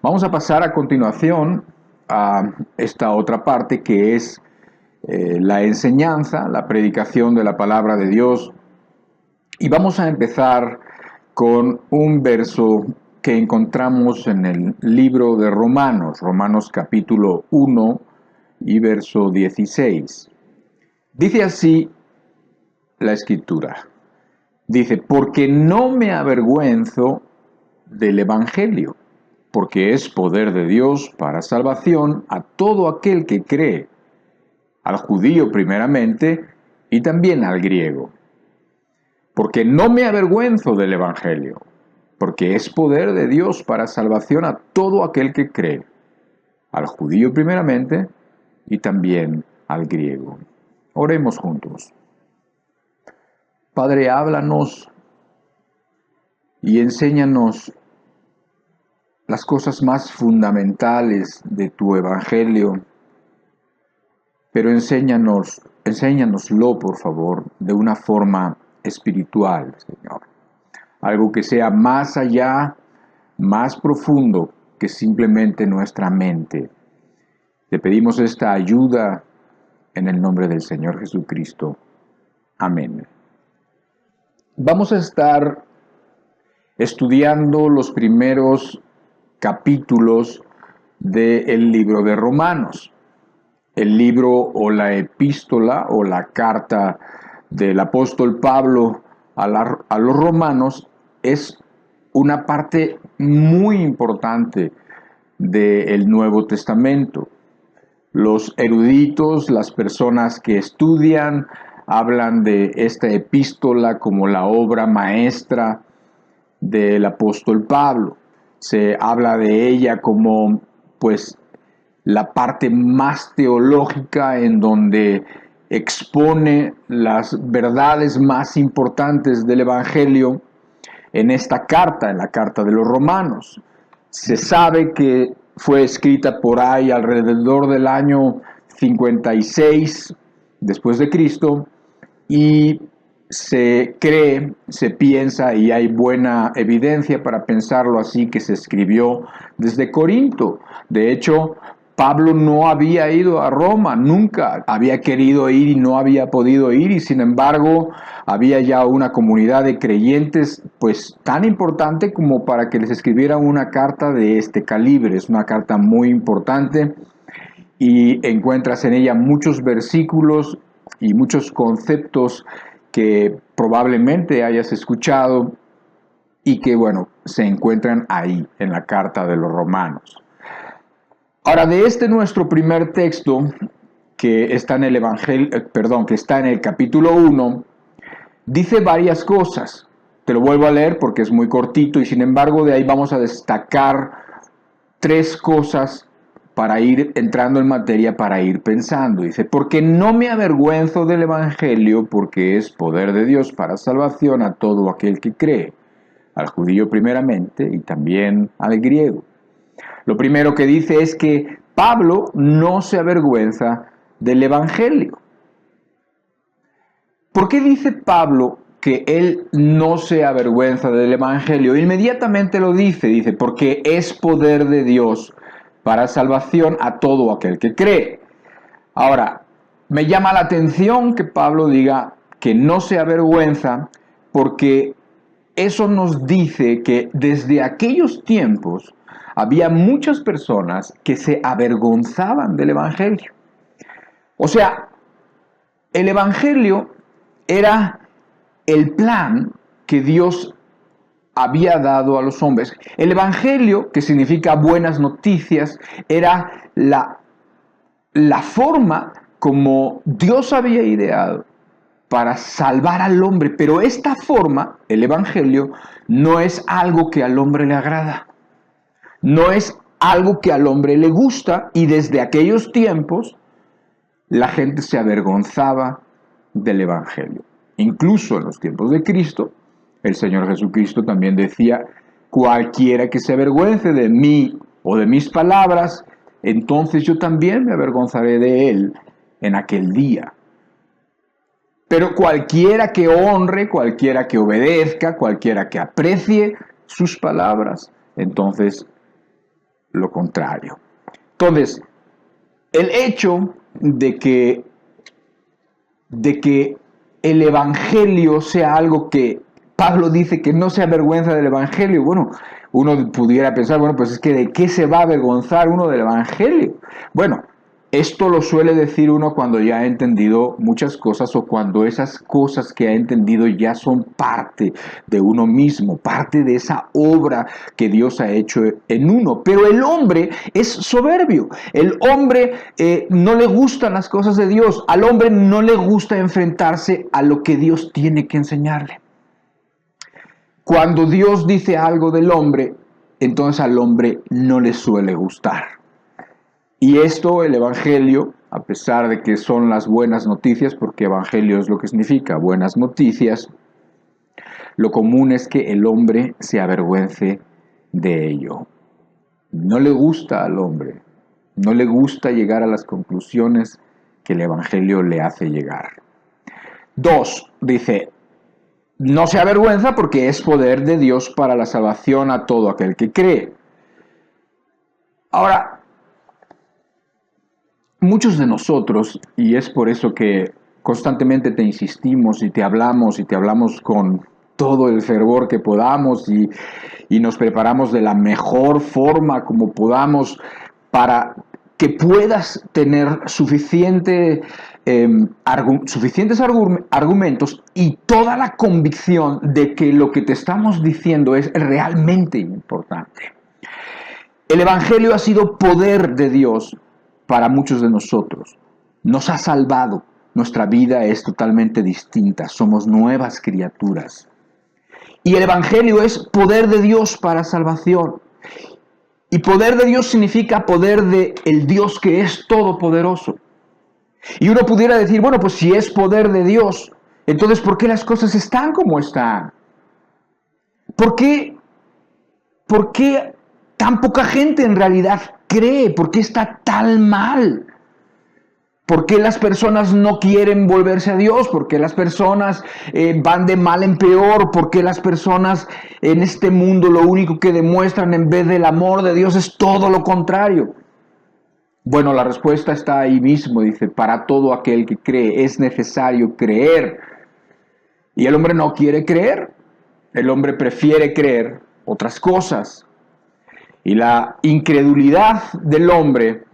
Vamos a pasar a continuación a esta otra parte que es la enseñanza, la predicación de la palabra de Dios. Y vamos a empezar con un verso que encontramos en el libro de Romanos, Romanos capítulo 1 y verso 16. Dice así la escritura. Dice, porque no me avergüenzo del Evangelio, porque es poder de Dios para salvación a todo aquel que cree, al judío primeramente y también al griego. Porque no me avergüenzo del Evangelio, porque es poder de Dios para salvación a todo aquel que cree, al judío primeramente y también al griego. Oremos juntos. Padre, háblanos y enséñanos las cosas más fundamentales de tu Evangelio, pero enséñanoslo, por favor, de una forma espiritual, Señor. Algo que sea más allá, más profundo que simplemente nuestra mente. Te pedimos esta ayuda en el nombre del Señor Jesucristo. Amén. Vamos a estar estudiando los primeros capítulos del libro de Romanos. El libro o la epístola o la carta del apóstol Pablo a los romanos es una parte muy importante del Nuevo Testamento. Los eruditos, las personas que estudian, hablan de esta epístola como la obra maestra del apóstol Pablo. Se habla de ella como, pues, la parte más teológica en donde expone las verdades más importantes del Evangelio en esta carta, en la carta de los Romanos. Se sabe que fue escrita por ahí alrededor del año 56 después de Cristo y se cree, se piensa y hay buena evidencia para pensarlo así que se escribió desde Corinto. De hecho, Pablo no había ido a Roma, nunca había querido ir y no había podido ir, y sin embargo había ya una comunidad de creyentes pues tan importante como para que les escribieran una carta de este calibre. Es una carta muy importante y encuentras en ella muchos versículos y muchos conceptos que probablemente hayas escuchado y que, bueno, se encuentran ahí en la carta de los Romanos. Ahora, de este nuestro primer texto, que está en el Evangelio, que está en el capítulo 1, dice varias cosas. Te lo vuelvo a leer porque es muy cortito y sin embargo de ahí vamos a destacar tres cosas para ir entrando en materia, para ir pensando. Dice, porque no me avergüenzo del Evangelio, porque es poder de Dios para salvación a todo aquel que cree, al judío primeramente y también al griego. Lo primero que dice es que Pablo no se avergüenza del Evangelio. ¿Por qué dice Pablo que él no se avergüenza del Evangelio? Inmediatamente lo dice, porque es poder de Dios para salvación a todo aquel que cree. Ahora, me llama la atención que Pablo diga que no se avergüenza, porque eso nos dice que desde aquellos tiempos había muchas personas que se avergonzaban del Evangelio. O sea, el Evangelio era el plan que Dios había dado a los hombres. El Evangelio, que significa buenas noticias, era la forma como Dios había ideado para salvar al hombre. Pero esta forma, el Evangelio, no es algo que al hombre le agrada. No es algo que al hombre le gusta, y desde aquellos tiempos la gente se avergonzaba del Evangelio. Incluso en los tiempos de Cristo, el Señor Jesucristo también decía, cualquiera que se avergüence de mí o de mis palabras, entonces yo también me avergonzaré de él en aquel día. Pero cualquiera que honre, cualquiera que obedezca, cualquiera que aprecie sus palabras, entonces lo contrario. Entonces, el hecho de que el Evangelio sea algo que Pablo dice que no se avergüenza del Evangelio, bueno, uno pudiera pensar, bueno, pues es que ¿de qué se va a avergonzar uno del Evangelio? Bueno, esto lo suele decir uno cuando ya ha entendido muchas cosas o cuando esas cosas que ha entendido ya son parte de uno mismo, parte de esa obra que Dios ha hecho en uno. Pero el hombre es soberbio, el hombre no le gustan las cosas de Dios, al hombre no le gusta enfrentarse a lo que Dios tiene que enseñarle. Cuando Dios dice algo del hombre, entonces al hombre no le suele gustar. Y esto, el Evangelio, a pesar de que son las buenas noticias, porque Evangelio es lo que significa, buenas noticias, lo común es que el hombre se avergüence de ello. No le gusta al hombre, no le gusta llegar a las conclusiones que el Evangelio le hace llegar. 2, dice, no se avergüenza porque es poder de Dios para la salvación a todo aquel que cree. Ahora, muchos de nosotros, y es por eso que constantemente te insistimos y te hablamos con todo el fervor que podamos y nos preparamos de la mejor forma como podamos para que puedas tener suficientes argumentos y toda la convicción de que lo que te estamos diciendo es realmente importante. El Evangelio ha sido poder de Dios para muchos de nosotros. Nos ha salvado. Nuestra vida es totalmente distinta. Somos nuevas criaturas. Y el Evangelio es poder de Dios para salvación. Y poder de Dios significa poder de el Dios que es todopoderoso. Y uno pudiera decir, bueno, pues si es poder de Dios, entonces ¿por qué las cosas están como están? ¿Por qué tan poca gente en realidad cree? ¿Por qué está tan mal? ¿Por qué las personas no quieren volverse a Dios? ¿Por qué las personas van de mal en peor? ¿Por qué las personas en este mundo lo único que demuestran en vez del amor de Dios es todo lo contrario? Bueno, la respuesta está ahí mismo, dice, para todo aquel que cree es necesario creer. Y el hombre no quiere creer, el hombre prefiere creer otras cosas. Y la incredulidad del hombre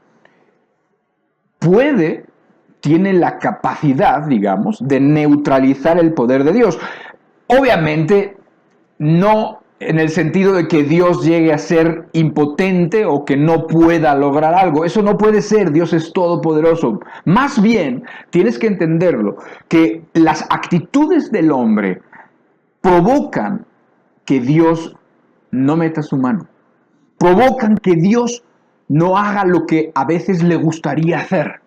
tiene la capacidad, digamos, de neutralizar el poder de Dios. Obviamente, no en el sentido de que Dios llegue a ser impotente o que no pueda lograr algo. Eso no puede ser, Dios es todopoderoso. Más bien, tienes que entenderlo, que las actitudes del hombre provocan que Dios no meta su mano. Provocan que Dios no haga lo que a veces le gustaría hacer.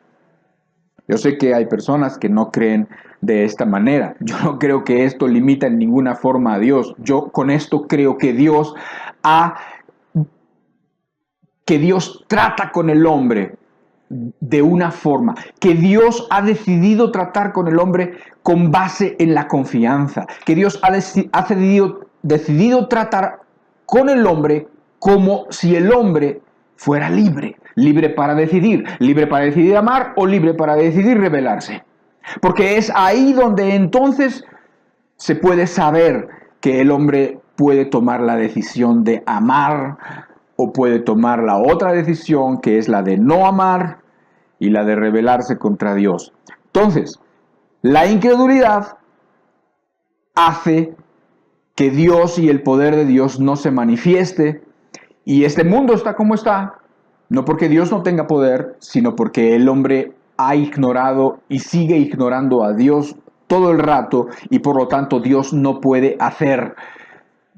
Yo sé que hay personas que no creen de esta manera. Yo no creo que esto limita en ninguna forma a Dios. Yo con esto creo que Dios trata con el hombre de una forma, que Dios ha decidido tratar con el hombre con base en la confianza, que Dios ha decidido tratar con el hombre como si el hombre fuera libre para decidir amar o libre para decidir rebelarse. Porque es ahí donde entonces se puede saber que el hombre puede tomar la decisión de amar o puede tomar la otra decisión que es la de no amar y la de rebelarse contra Dios. Entonces, la incredulidad hace que Dios y el poder de Dios no se manifieste y este mundo está como está, no porque Dios no tenga poder, sino porque el hombre ha ignorado y sigue ignorando a Dios todo el rato y por lo tanto Dios no puede hacer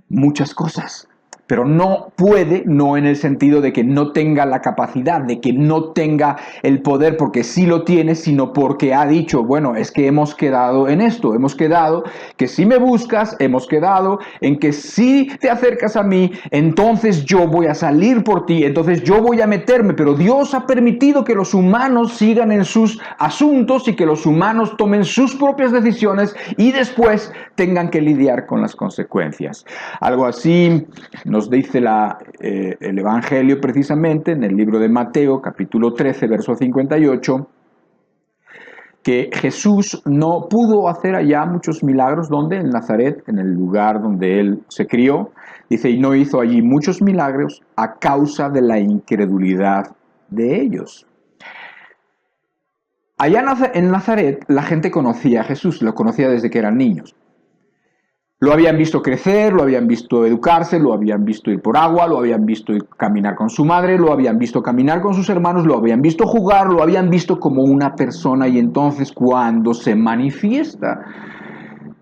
muchas cosas. Pero no puede, no en el sentido de que no tenga la capacidad, de que no tenga el poder, porque sí lo tiene, sino porque ha dicho, bueno, es que hemos quedado en esto, hemos quedado que si me buscas, hemos quedado en que si te acercas a mí, entonces yo voy a salir por ti, entonces yo voy a meterme, pero Dios ha permitido que los humanos sigan en sus asuntos y que los humanos tomen sus propias decisiones y después tengan que lidiar con las consecuencias. Algo así nos nos dice el Evangelio precisamente en el libro de Mateo, capítulo 13, verso 58, que Jesús no pudo hacer allá muchos milagros, ¿dónde? En Nazaret, en el lugar donde él se crió. Dice, y no hizo allí muchos milagros a causa de la incredulidad de ellos. Allá en Nazaret la gente conocía a Jesús, lo conocía desde que eran niños. Lo habían visto crecer, lo habían visto educarse, lo habían visto ir por agua, lo habían visto ir caminar con su madre, lo habían visto caminar con sus hermanos, lo habían visto jugar, lo habían visto como una persona. Y entonces cuando se manifiesta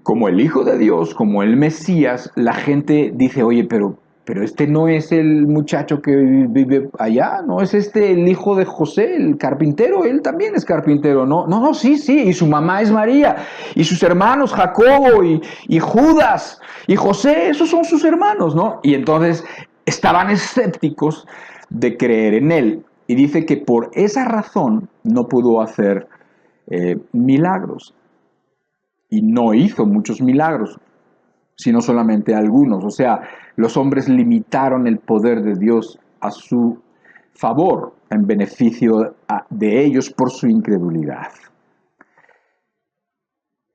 como el Hijo de Dios, como el Mesías, la gente dice, oye, pero este no es el muchacho que vive allá, no es este el hijo de José, el carpintero, él también es carpintero, no, sí, y su mamá es María, y sus hermanos Jacobo y Judas y José, esos son sus hermanos, ¿no? Y entonces estaban escépticos de creer en él, y dice que por esa razón no pudo hacer milagros, y no hizo muchos milagros, sino solamente algunos. O sea, los hombres limitaron el poder de Dios a su favor, en beneficio de ellos por su incredulidad.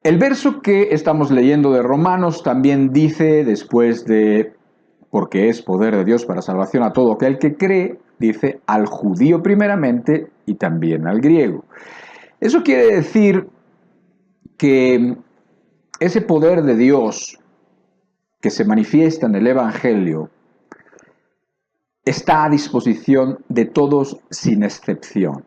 El verso que estamos leyendo de Romanos también dice, después de, porque es poder de Dios para salvación a todo aquel que cree, dice, al judío primeramente y también al griego. Eso quiere decir que ese poder de Dios que se manifiesta en el Evangelio está a disposición de todos sin excepción.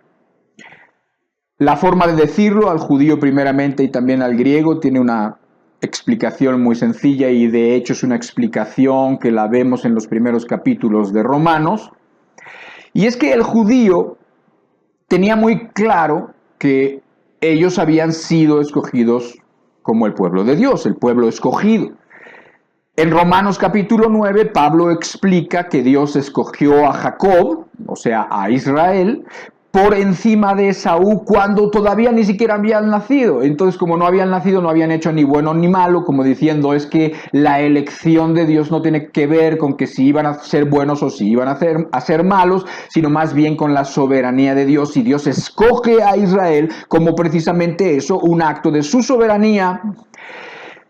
La forma de decirlo, al judío primeramente y también al griego, tiene una explicación muy sencilla, y de hecho es una explicación que la vemos en los primeros capítulos de Romanos, y es que el judío tenía muy claro que ellos habían sido escogidos como el pueblo de Dios, el pueblo escogido. En Romanos capítulo 9, Pablo explica que Dios escogió a Jacob, o sea, a Israel, por encima de Esaú cuando todavía ni siquiera habían nacido. Entonces, como no habían nacido, no habían hecho ni bueno ni malo, como diciendo, es que la elección de Dios no tiene que ver con que si iban a ser buenos o si iban a ser malos, sino más bien con la soberanía de Dios. Y Dios escoge a Israel como precisamente eso, un acto de su soberanía,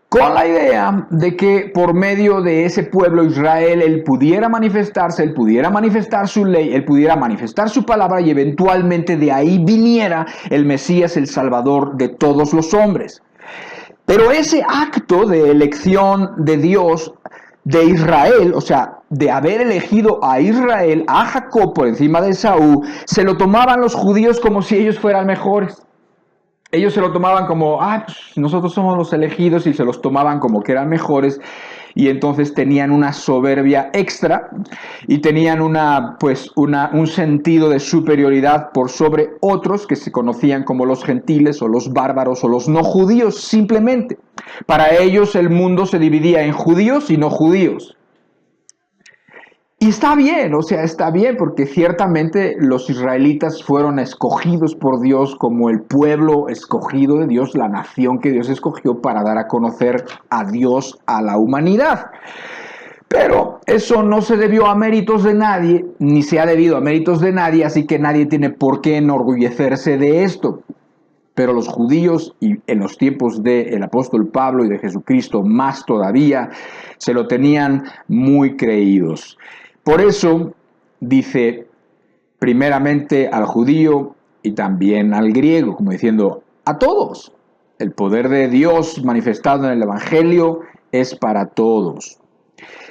con la idea de que por medio de ese pueblo Israel, él pudiera manifestarse, él pudiera manifestar su ley, él pudiera manifestar su palabra, y eventualmente de ahí viniera el Mesías, el Salvador de todos los hombres. Pero ese acto de elección de Dios de Israel, o sea, de haber elegido a Israel, a Jacob por encima de Esaú, se lo tomaban los judíos como si ellos fueran mejores. Ellos se lo tomaban como, pues nosotros somos los elegidos, y se los tomaban como que eran mejores, y entonces tenían una soberbia extra y tenían un sentido de superioridad por sobre otros que se conocían como los gentiles o los bárbaros o los no judíos simplemente. Para ellos el mundo se dividía en judíos y no judíos. Y está bien, o sea, está bien, porque ciertamente los israelitas fueron escogidos por Dios como el pueblo escogido de Dios, la nación que Dios escogió para dar a conocer a Dios a la humanidad. Pero eso no se debió a méritos de nadie, ni se ha debido a méritos de nadie, así que nadie tiene por qué enorgullecerse de esto. Pero los judíos, y en los tiempos del apóstol Pablo y de Jesucristo más todavía, se lo tenían muy creídos. Por eso dice primeramente al judío y también al griego, como diciendo a todos. El poder de Dios manifestado en el Evangelio es para todos.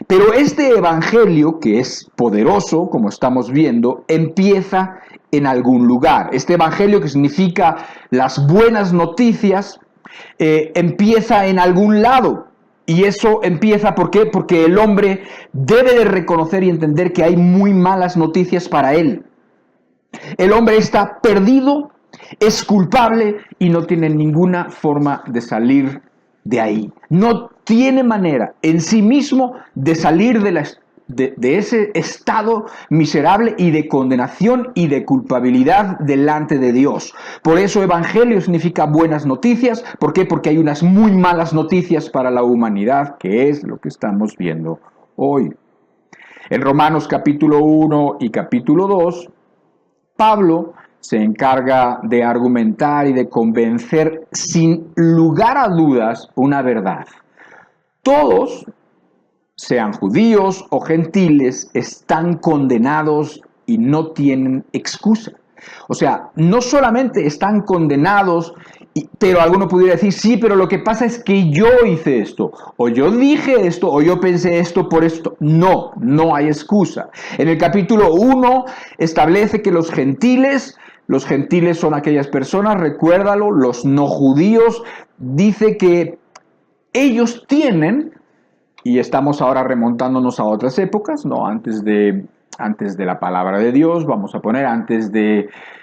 Pero este Evangelio, que es poderoso, como estamos viendo, empieza en algún lugar. Este Evangelio, que significa las buenas noticias, empieza en algún lado. Y eso empieza, ¿por qué? Porque el hombre debe de reconocer y entender que hay muy malas noticias para él. El hombre está perdido, es culpable y no tiene ninguna forma de salir de ahí. No tiene manera en sí mismo de salir de ese estado miserable y de condenación y de culpabilidad delante de Dios. Por eso evangelio significa buenas noticias. ¿Por qué? Porque hay unas muy malas noticias para la humanidad, que es lo que estamos viendo hoy. En Romanos capítulo 1 y capítulo 2, Pablo se encarga de argumentar y de convencer sin lugar a dudas una verdad. Todos, sean judíos o gentiles, están condenados y no tienen excusa. O sea, no solamente están condenados, pero alguno pudiera decir, sí, pero lo que pasa es que yo hice esto, o yo dije esto, o yo pensé esto por esto. No, no hay excusa. En el capítulo 1 establece que los gentiles son aquellas personas, recuérdalo, los no judíos, dice que ellos tienen, y estamos ahora remontándonos a otras épocas, ¿no? Antes de la palabra de Dios, vamos a poner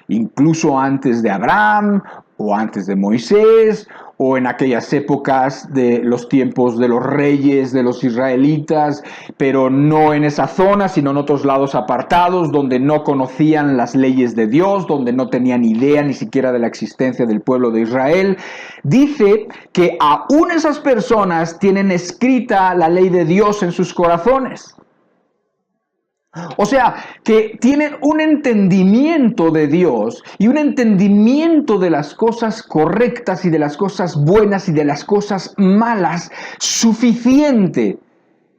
incluso antes de Abraham, o antes de Moisés, o en aquellas épocas de los tiempos de los reyes, de los israelitas, pero no en esa zona, sino en otros lados apartados, donde no conocían las leyes de Dios, donde no tenían idea ni siquiera de la existencia del pueblo de Israel. Dice que aún esas personas tienen escrita la ley de Dios en sus corazones. O sea, que tienen un entendimiento de Dios y un entendimiento de las cosas correctas y de las cosas buenas y de las cosas malas suficiente,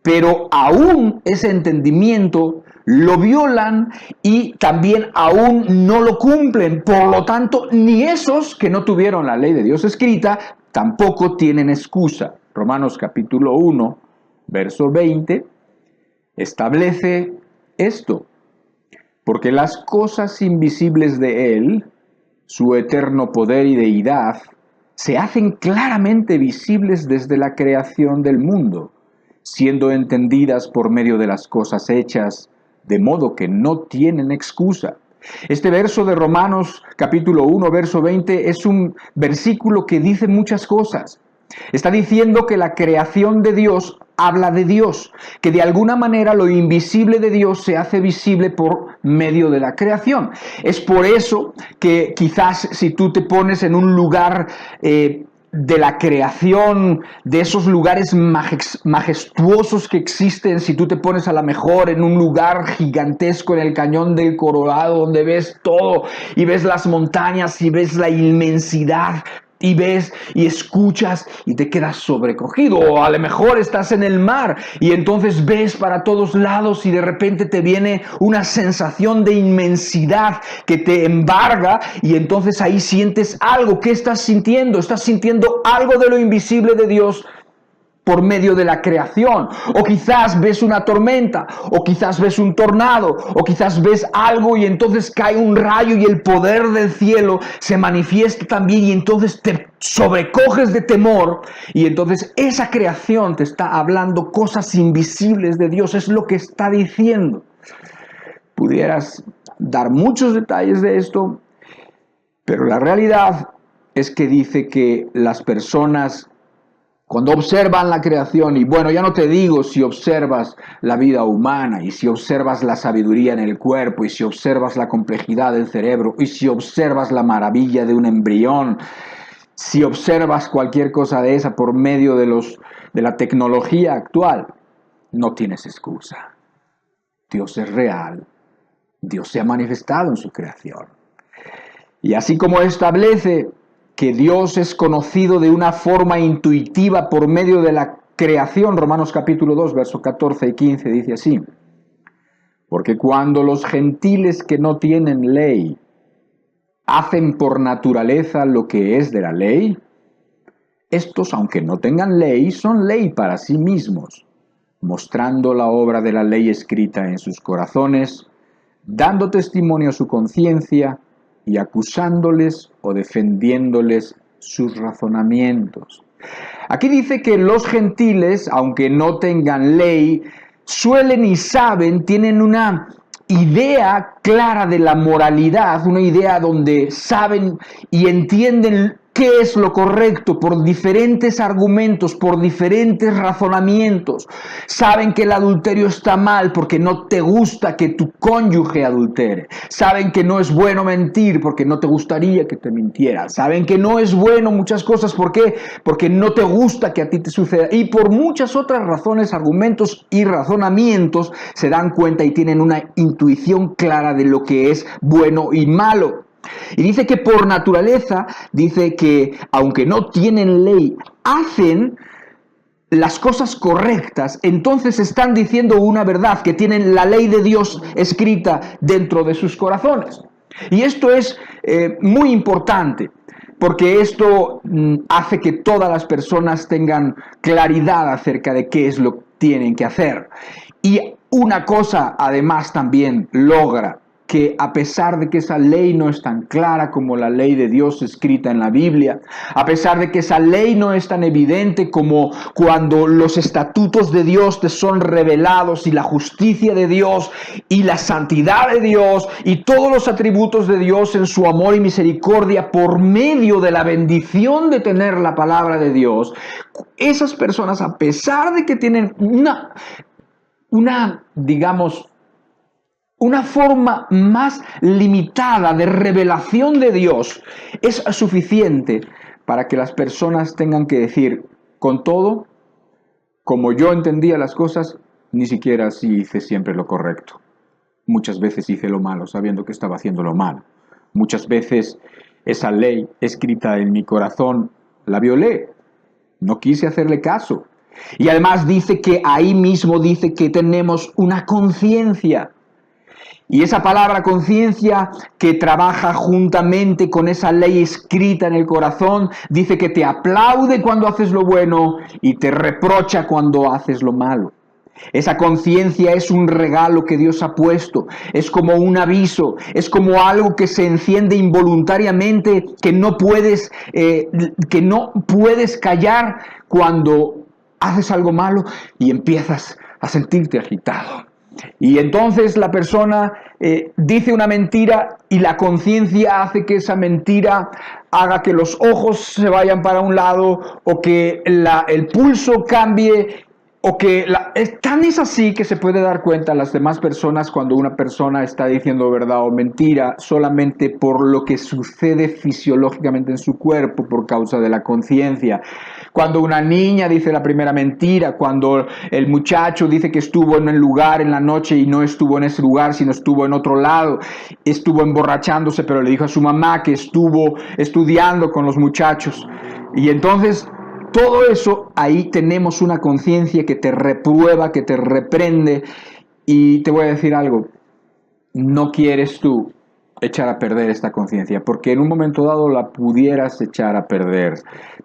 pero aún ese entendimiento lo violan y también aún no lo cumplen. Por lo tanto, ni esos que no tuvieron la ley de Dios escrita tampoco tienen excusa. Romanos capítulo 1, verso 20, establece esto: porque las cosas invisibles de Él, su eterno poder y deidad, se hacen claramente visibles desde la creación del mundo, siendo entendidas por medio de las cosas hechas, de modo que no tienen excusa. Este verso de Romanos capítulo 1, verso 20, es un versículo que dice muchas cosas. Está diciendo que la creación de Dios habla de Dios, que de alguna manera lo invisible de Dios se hace visible por medio de la creación. Es por eso que quizás si tú te pones en un lugar de la creación, de esos lugares majestuosos que existen, si tú te pones a lo mejor en un lugar gigantesco en el Cañón del Colorado, donde ves todo y ves las montañas y ves la inmensidad, y ves y escuchas y te quedas sobrecogido, o a lo mejor estás en el mar y entonces ves para todos lados y de repente te viene una sensación de inmensidad que te embarga y entonces ahí sientes algo. ¿Qué estás sintiendo? Estás sintiendo algo de lo invisible de Dios por medio de la creación. O quizás ves una tormenta, o quizás ves un tornado, o quizás ves algo y entonces cae un rayo y el poder del cielo se manifiesta también y entonces te sobrecoges de temor y entonces esa creación te está hablando cosas invisibles de Dios. Es lo que está diciendo. Pudieras dar muchos detalles de esto, pero la realidad es que dice que las personas, cuando observan la creación, y bueno, ya no te digo si observas la vida humana, y si observas la sabiduría en el cuerpo, y si observas la complejidad del cerebro, y si observas la maravilla de un embrión, si observas cualquier cosa de esa por medio de la tecnología actual, no tienes excusa. Dios es real. Dios se ha manifestado en su creación. Y así como establece que Dios es conocido de una forma intuitiva por medio de la creación, Romanos capítulo 2, versos 14 y 15 dice así: porque cuando los gentiles que no tienen ley hacen por naturaleza lo que es de la ley, estos, aunque no tengan ley, son ley para sí mismos, mostrando la obra de la ley escrita en sus corazones, dando testimonio a su conciencia y acusándoles o defendiéndoles sus razonamientos. Aquí dice que los gentiles, aunque no tengan ley, suelen y saben, tienen una idea clara de la moralidad, una idea donde saben y entienden qué es lo correcto por diferentes argumentos, por diferentes razonamientos. Saben que el adulterio está mal porque no te gusta que tu cónyuge adultere. Saben que no es bueno mentir porque no te gustaría que te mintieran. Saben que no es bueno muchas cosas. ¿Por qué? Porque no te gusta que a ti te suceda. Y por muchas otras razones, argumentos y razonamientos se dan cuenta y tienen una intuición clara de lo que es bueno y malo. Y dice que por naturaleza, dice que aunque no tienen ley, hacen las cosas correctas, entonces están diciendo una verdad, que tienen la ley de Dios escrita dentro de sus corazones. Y esto es muy importante, porque esto hace que todas las personas tengan claridad acerca de qué es lo que tienen que hacer. Y una cosa además también logra que a pesar de que esa ley no es tan clara como la ley de Dios escrita en la Biblia, a pesar de que esa ley no es tan evidente como cuando los estatutos de Dios te son revelados y la justicia de Dios y la santidad de Dios y todos los atributos de Dios en su amor y misericordia por medio de la bendición de tener la palabra de Dios, esas personas, a pesar de que tienen digamos, una forma más limitada de revelación de Dios, es suficiente para que las personas tengan que decir, con todo, como yo entendía las cosas, ni siquiera así hice siempre lo correcto. Muchas veces hice lo malo sabiendo que estaba haciendo lo malo. Muchas veces esa ley escrita en mi corazón la violé. No quise hacerle caso. Y además dice que ahí mismo dice que tenemos una conciencia. Y esa palabra conciencia que trabaja juntamente con esa ley escrita en el corazón, dice que te aplaude cuando haces lo bueno y te reprocha cuando haces lo malo. Esa conciencia es un regalo que Dios ha puesto, es como un aviso, es como algo que se enciende involuntariamente, que no puedes callar cuando haces algo malo y empiezas a sentirte agitado. Y entonces la persona dice una mentira y la conciencia hace que esa mentira haga que los ojos se vayan para un lado o que el pulso cambie o que tan es así que se puede dar cuenta a las demás personas cuando una persona está diciendo verdad o mentira solamente por lo que sucede fisiológicamente en su cuerpo por causa de la conciencia. Cuando una niña dice la primera mentira, cuando el muchacho dice que estuvo en el lugar en la noche y no estuvo en ese lugar, sino estuvo en otro lado, estuvo emborrachándose, pero le dijo a su mamá que estuvo estudiando con los muchachos. Y entonces todo eso, ahí tenemos una conciencia que te reprueba, que te reprende. Y te voy a decir algo, no quieres tú echar a perder esta conciencia, porque en un momento dado la pudieras echar a perder,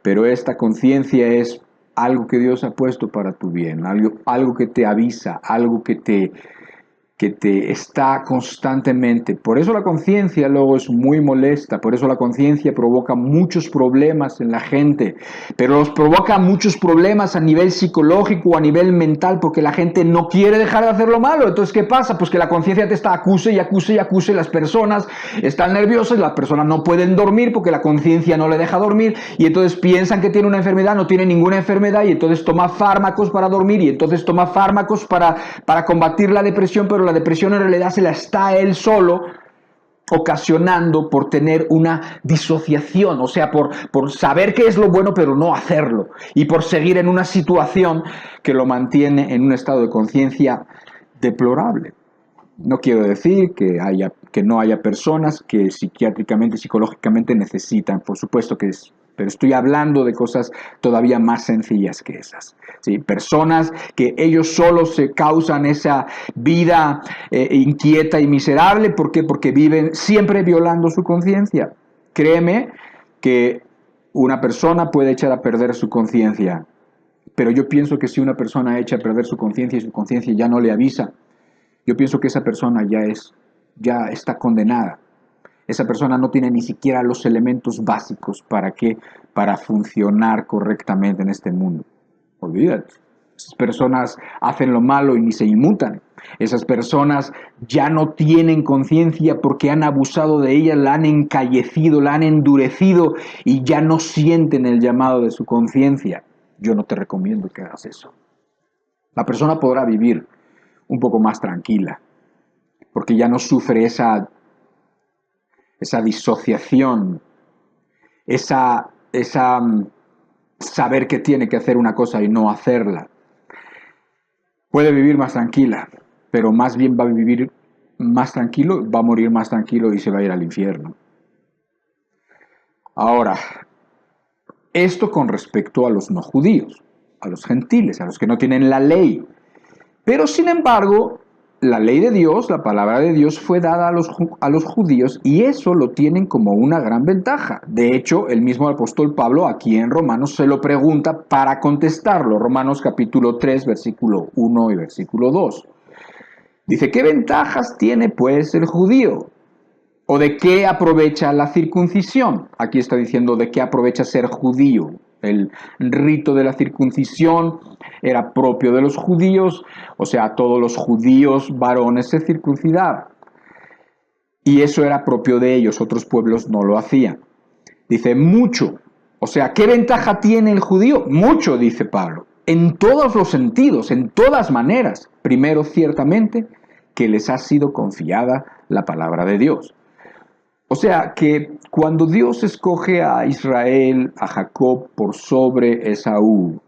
pero esta conciencia es algo que Dios ha puesto para tu bien, algo que te avisa, algo que te está constantemente. Por eso la conciencia luego es muy molesta, por eso la conciencia provoca muchos problemas en la gente, pero los provoca muchos problemas a nivel psicológico, a nivel mental, porque la gente no quiere dejar de hacer lo malo. Entonces, ¿qué pasa? Pues que la conciencia te está acuse y acuse y acuse, y las personas están nerviosas, las personas no pueden dormir porque la conciencia no le deja dormir, y entonces piensan que tiene una enfermedad, no tiene ninguna enfermedad, y entonces toma fármacos para dormir, y entonces toma fármacos para combatir la depresión, pero la depresión en realidad se la está él solo ocasionando por tener una disociación, o sea, por saber qué es lo bueno pero no hacerlo, y por seguir en una situación que lo mantiene en un estado de conciencia deplorable. No quiero decir que no haya personas que psiquiátricamente, psicológicamente necesitan, por supuesto que es, pero estoy hablando de cosas todavía más sencillas que esas. ¿Sí? Personas que ellos solos se causan esa vida inquieta y miserable. ¿Por qué? Porque viven siempre violando su conciencia. Créeme que una persona puede echar a perder su conciencia, pero yo pienso que si una persona echa a perder su conciencia y su conciencia ya no le avisa, yo pienso que esa persona ya está condenada. Esa persona no tiene ni siquiera los elementos básicos para funcionar correctamente en este mundo. Olvídate. Esas personas hacen lo malo y ni se inmutan. Esas personas ya no tienen conciencia porque han abusado de ella, la han encallecido, la han endurecido y ya no sienten el llamado de su conciencia. Yo no te recomiendo que hagas eso. La persona podrá vivir un poco más tranquila porque ya no sufre esa disociación, esa saber que tiene que hacer una cosa y no hacerla. Puede vivir más tranquila, pero más bien va a vivir más tranquilo, va a morir más tranquilo y se va a ir al infierno. Ahora, esto con respecto a los no judíos, a los gentiles, a los que no tienen la ley. Pero sin embargo, la ley de Dios, la palabra de Dios fue dada a los judíos y eso lo tienen como una gran ventaja. De hecho, el mismo apóstol Pablo aquí en Romanos se lo pregunta para contestarlo. Romanos capítulo 3, versículo 1 y versículo 2. Dice, ¿qué ventajas tiene pues el judío? ¿O de qué aprovecha la circuncisión? Aquí está diciendo de qué aprovecha ser judío. El rito de la circuncisión era propio de los judíos, o sea, todos los judíos varones se circuncidaban. Y eso era propio de ellos, otros pueblos no lo hacían. Dice, mucho. O sea, ¿qué ventaja tiene el judío? Mucho, dice Pablo. En todos los sentidos, en todas maneras. Primero, ciertamente, que les ha sido confiada la palabra de Dios. O sea que cuando Dios escoge a Israel, a Jacob por sobre Esaú,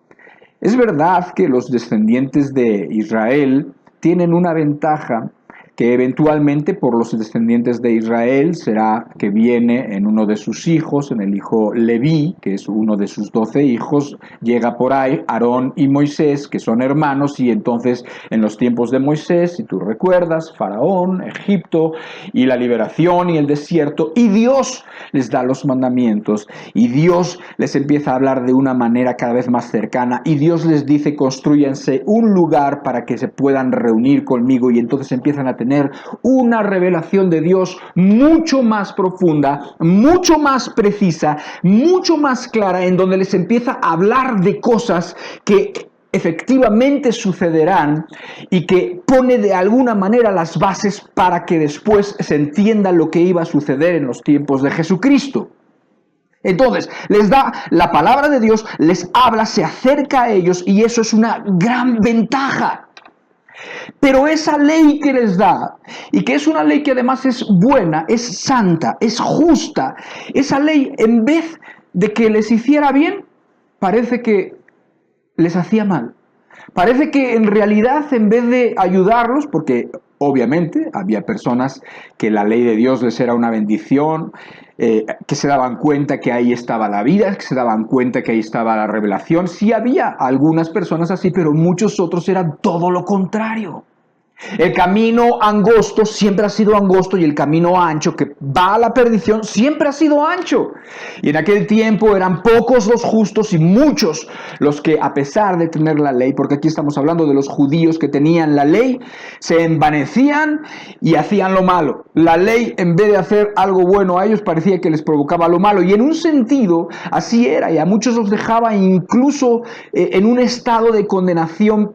es verdad que los descendientes de Israel tienen una ventaja que eventualmente por los descendientes de Israel será que viene en uno de sus hijos, en el hijo Leví, que es uno de sus 12 hijos, llega por ahí Aarón y Moisés, que son hermanos, y entonces en los tiempos de Moisés, si tú recuerdas, Faraón, Egipto, y la liberación y el desierto, y Dios les da los mandamientos, y Dios les empieza a hablar de una manera cada vez más cercana, y Dios les dice, constrúyanse un lugar para que se puedan reunir conmigo, y entonces empiezan a tener una revelación de Dios mucho más profunda, mucho más precisa, mucho más clara, en donde les empieza a hablar de cosas que efectivamente sucederán y que pone de alguna manera las bases para que después se entienda lo que iba a suceder en los tiempos de Jesucristo. Entonces, les da la palabra de Dios, les habla, se acerca a ellos y eso es una gran ventaja. Pero esa ley que les da, y que es una ley que además es buena, es santa, es justa, esa ley en vez de que les hiciera bien, parece que les hacía mal. Parece que en realidad en vez de ayudarlos, porque obviamente había personas que la ley de Dios les era una bendición, que se daban cuenta que ahí estaba la vida, que se daban cuenta que ahí estaba la revelación. Sí había algunas personas así, pero muchos otros eran todo lo contrario. El camino angosto siempre ha sido angosto y el camino ancho que va a la perdición siempre ha sido ancho. Y en aquel tiempo eran pocos los justos y muchos los que, a pesar de tener la ley, porque aquí estamos hablando de los judíos que tenían la ley, se envanecían y hacían lo malo. La ley, en vez de hacer algo bueno a ellos, parecía que les provocaba lo malo. Y en un sentido, así era, y a muchos los dejaba incluso en un estado de condenación.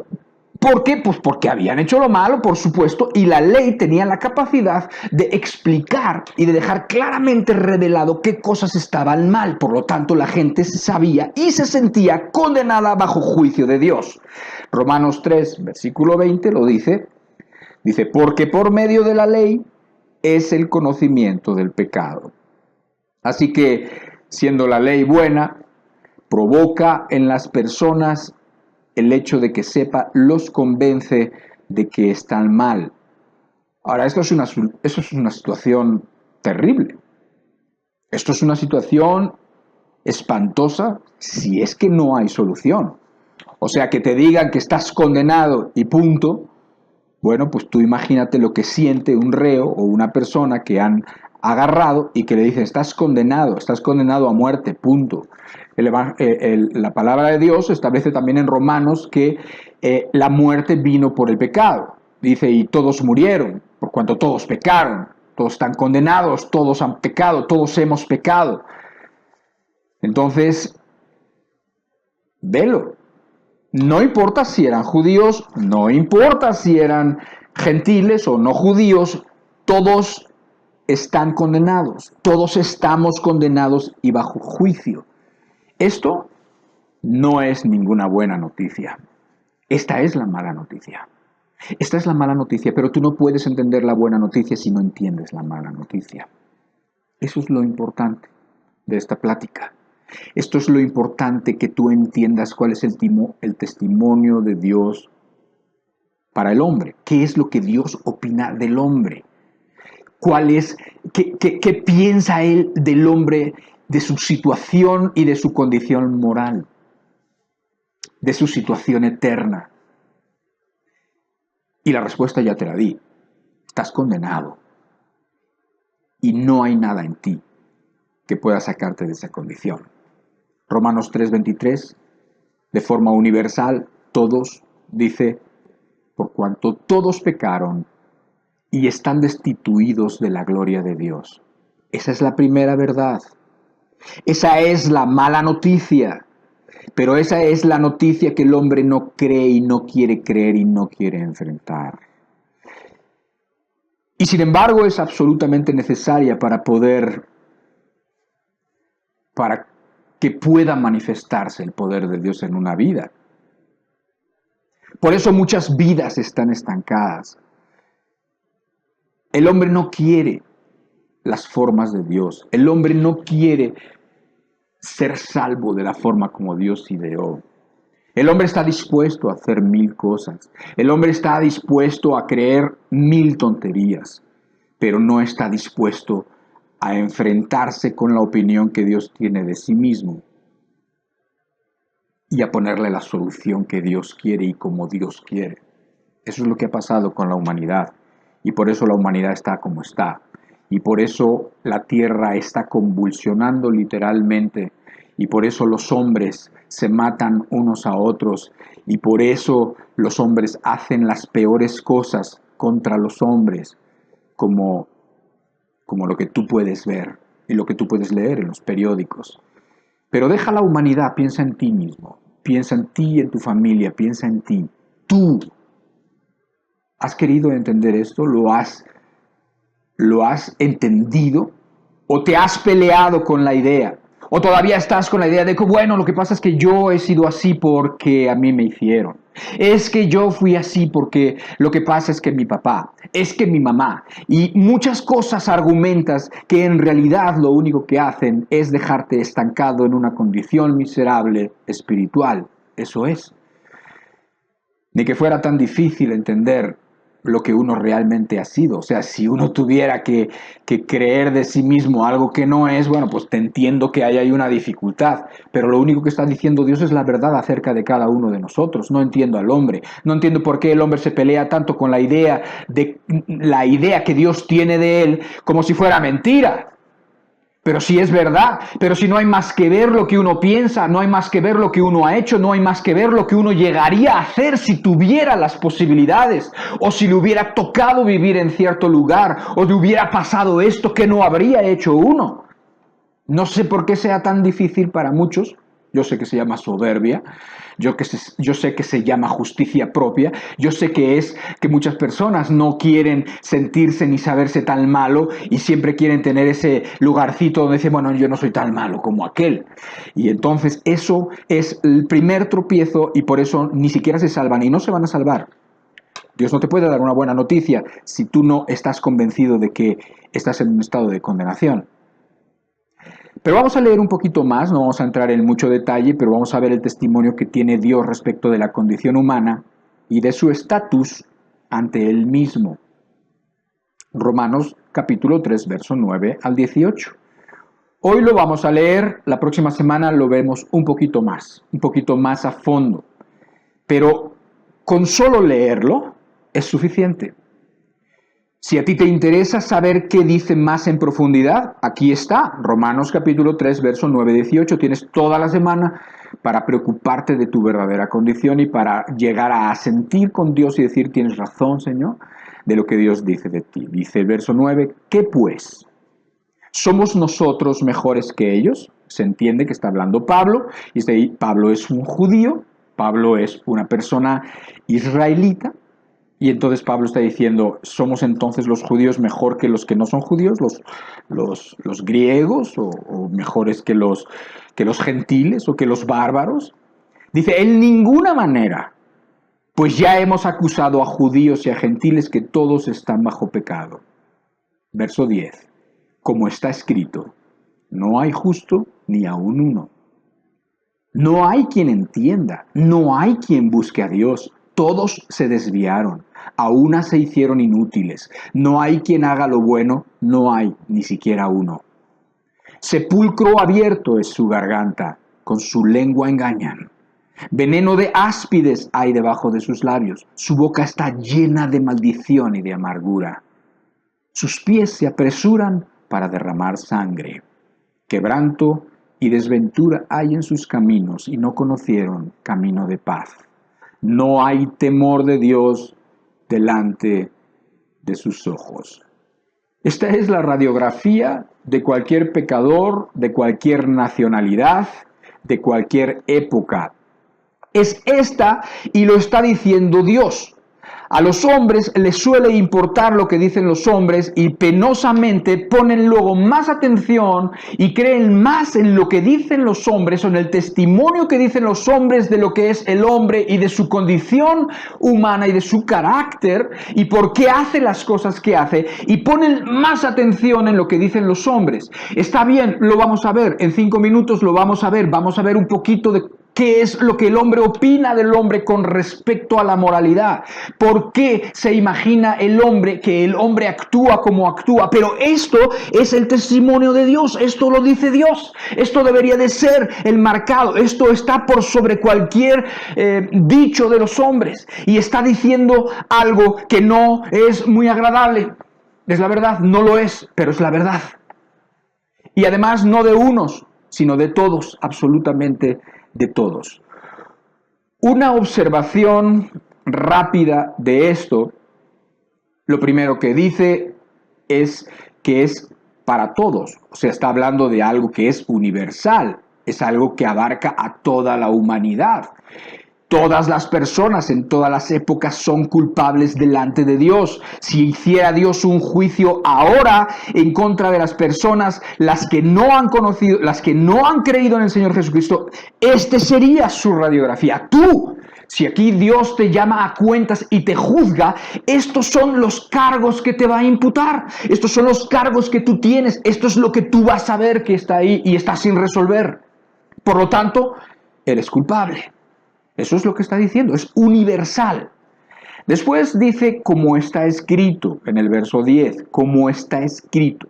¿Por qué? Pues porque habían hecho lo malo, por supuesto, y la ley tenía la capacidad de explicar y de dejar claramente revelado qué cosas estaban mal. Por lo tanto, la gente sabía y se sentía condenada bajo juicio de Dios. Romanos 3, versículo 20 lo dice. Dice, porque por medio de la ley es el conocimiento del pecado. Así que, siendo la ley buena, provoca en las personas el hecho de que sepa, los convence de que están mal. Ahora, eso es una situación terrible. Esto es una situación espantosa si es que no hay solución. O sea, que te digan que estás condenado y punto. Bueno, pues tú imagínate lo que siente un reo o una persona que han agarrado y que le dicen, estás condenado a muerte, punto. La palabra de Dios establece también en Romanos que la muerte vino por el pecado. Dice, y todos murieron, por cuanto todos pecaron, todos están condenados, todos han pecado, todos hemos pecado. Entonces, velo, No importa si eran judíos, no importa si eran gentiles o no judíos, todos están condenados, todos estamos condenados y bajo juicio. Esto no es ninguna buena noticia. Esta es la mala noticia. Esta es la mala noticia, pero tú no puedes entender la buena noticia si no entiendes la mala noticia. Eso es lo importante de esta plática. Esto es lo importante, que tú entiendas cuál es el testimonio de Dios para el hombre. ¿Qué es lo que Dios opina del hombre? ¿Qué piensa Él del hombre, de su situación y de su condición moral, de su situación eterna? Y la respuesta ya te la di. Estás condenado. Y no hay nada en ti que pueda sacarte de esa condición. Romanos 3:23, de forma universal, todos, dice, por cuanto todos pecaron y están destituidos de la gloria de Dios. Esa es la primera verdad. Esa es la mala noticia. Pero esa es la noticia que el hombre no cree y no quiere creer y no quiere enfrentar. Y sin embargo es absolutamente necesaria para que pueda manifestarse el poder de Dios en una vida. Por eso muchas vidas están estancadas. El hombre no quiere las formas de Dios. El hombre no quiere ser salvo de la forma como Dios ideó. El hombre está dispuesto a hacer 1000 cosas. El hombre está dispuesto a creer 1000 tonterías, pero no está dispuesto a enfrentarse con la opinión que Dios tiene de sí mismo y a ponerle la solución que Dios quiere y como Dios quiere. Eso es lo que ha pasado con la humanidad, y por eso la humanidad está como está, y por eso la tierra está convulsionando literalmente, y por eso los hombres se matan unos a otros, y por eso los hombres hacen las peores cosas contra los hombres, como lo que tú puedes ver y lo que tú puedes leer en los periódicos. Pero deja la humanidad, piensa en ti mismo, piensa en ti y en tu familia, piensa en ti. Tú has querido entender esto, lo has entendido, o te has peleado con la idea, o todavía estás con la idea de que, bueno, lo que pasa es que yo he sido así porque a mí me hicieron. Es que yo fui así porque lo que pasa es que mi papá, es que mi mamá, y muchas cosas argumentas que en realidad lo único que hacen es dejarte estancado en una condición miserable espiritual. Eso es. Ni que fuera tan difícil entender lo que uno realmente ha sido. O sea, si uno tuviera que creer de sí mismo algo que no es, bueno, pues te entiendo que hay una dificultad, pero lo único que está diciendo Dios es la verdad acerca de cada uno de nosotros. No entiendo al hombre, no entiendo por qué el hombre se pelea tanto con la idea que Dios tiene de él como si fuera mentira. Pero si es verdad, pero si no hay más que ver lo que uno piensa, no hay más que ver lo que uno ha hecho, no hay más que ver lo que uno llegaría a hacer si tuviera las posibilidades, o si le hubiera tocado vivir en cierto lugar, o le hubiera pasado esto que no habría hecho uno. No sé por qué sea tan difícil para muchos. Yo sé que se llama soberbia, yo sé que se llama justicia propia, yo sé que es que muchas personas no quieren sentirse ni saberse tan malo y siempre quieren tener ese lugarcito donde dicen, bueno, yo no soy tan malo como aquel. Y entonces eso es el primer tropiezo y por eso ni siquiera se salvan y no se van a salvar. Dios no te puede dar una buena noticia si tú no estás convencido de que estás en un estado de condenación. Pero vamos a leer un poquito más, no vamos a entrar en mucho detalle, pero vamos a ver el testimonio que tiene Dios respecto de la condición humana y de su estatus ante Él mismo. Romanos capítulo 3, verso 9 al 18. Hoy lo vamos a leer, la próxima semana lo vemos un poquito más a fondo. Pero con solo leerlo es suficiente. Si a ti te interesa saber qué dice más en profundidad, aquí está, Romanos capítulo 3, verso 9-18. Tienes toda la semana para preocuparte de tu verdadera condición y para llegar a sentir con Dios y decir, tienes razón, Señor, de lo que Dios dice de ti. Dice el verso 9, ¿qué pues? ¿Somos nosotros mejores que ellos? Se entiende que está hablando Pablo, y Pablo es un judío, Pablo es una persona israelita, y entonces Pablo está diciendo, ¿somos entonces los judíos mejor que los que no son judíos, los griegos, o mejores que los gentiles o que los bárbaros? Dice, en ninguna manera, pues ya hemos acusado a judíos y a gentiles que todos están bajo pecado. Verso 10, como está escrito, no hay justo ni aun uno. No hay quien entienda, no hay quien busque a Dios. Todos se desviaron, a una se hicieron inútiles. No hay quien haga lo bueno, no hay ni siquiera uno. Sepulcro abierto es su garganta, con su lengua engañan. Veneno de áspides hay debajo de sus labios. Su boca está llena de maldición y de amargura. Sus pies se apresuran para derramar sangre. Quebranto y desventura hay en sus caminos, y no conocieron camino de paz. No hay temor de Dios delante de sus ojos. Esta es la radiografía de cualquier pecador, de cualquier nacionalidad, de cualquier época. Es esta, y lo está diciendo Dios. A los hombres les suele importar lo que dicen los hombres y penosamente ponen luego más atención y creen más en lo que dicen los hombres o en el testimonio que dicen los hombres de lo que es el hombre y de su condición humana y de su carácter y por qué hace las cosas que hace, y ponen más atención en lo que dicen los hombres. Está bien, lo vamos a ver, en 5 minutos lo vamos a ver un poquito de ¿qué es lo que el hombre opina del hombre con respecto a la moralidad? ¿Por qué se imagina el hombre que el hombre actúa como actúa? Pero esto es el testimonio de Dios, esto lo dice Dios, esto debería de ser el marcado, esto está por sobre cualquier dicho de los hombres, y está diciendo algo que no es muy agradable. Es la verdad, no lo es, pero es la verdad. Y además no de unos, sino de todos, absolutamente de todos. Una observación rápida de esto, lo primero que dice es que es para todos, o sea, está hablando de algo que es universal, es algo que abarca a toda la humanidad. Todas las personas en todas las épocas son culpables delante de Dios. Si hiciera Dios un juicio ahora en contra de las personas, las que no han conocido, las que no han creído en el Señor Jesucristo, este sería su radiografía. Tú, si aquí Dios te llama a cuentas y te juzga, estos son los cargos que te va a imputar. Estos son los cargos que tú tienes. Esto es lo que tú vas a ver que está ahí y está sin resolver. Por lo tanto, eres culpable. Eso es lo que está diciendo, es universal. Después dice, como está escrito, en el verso 10, como está escrito.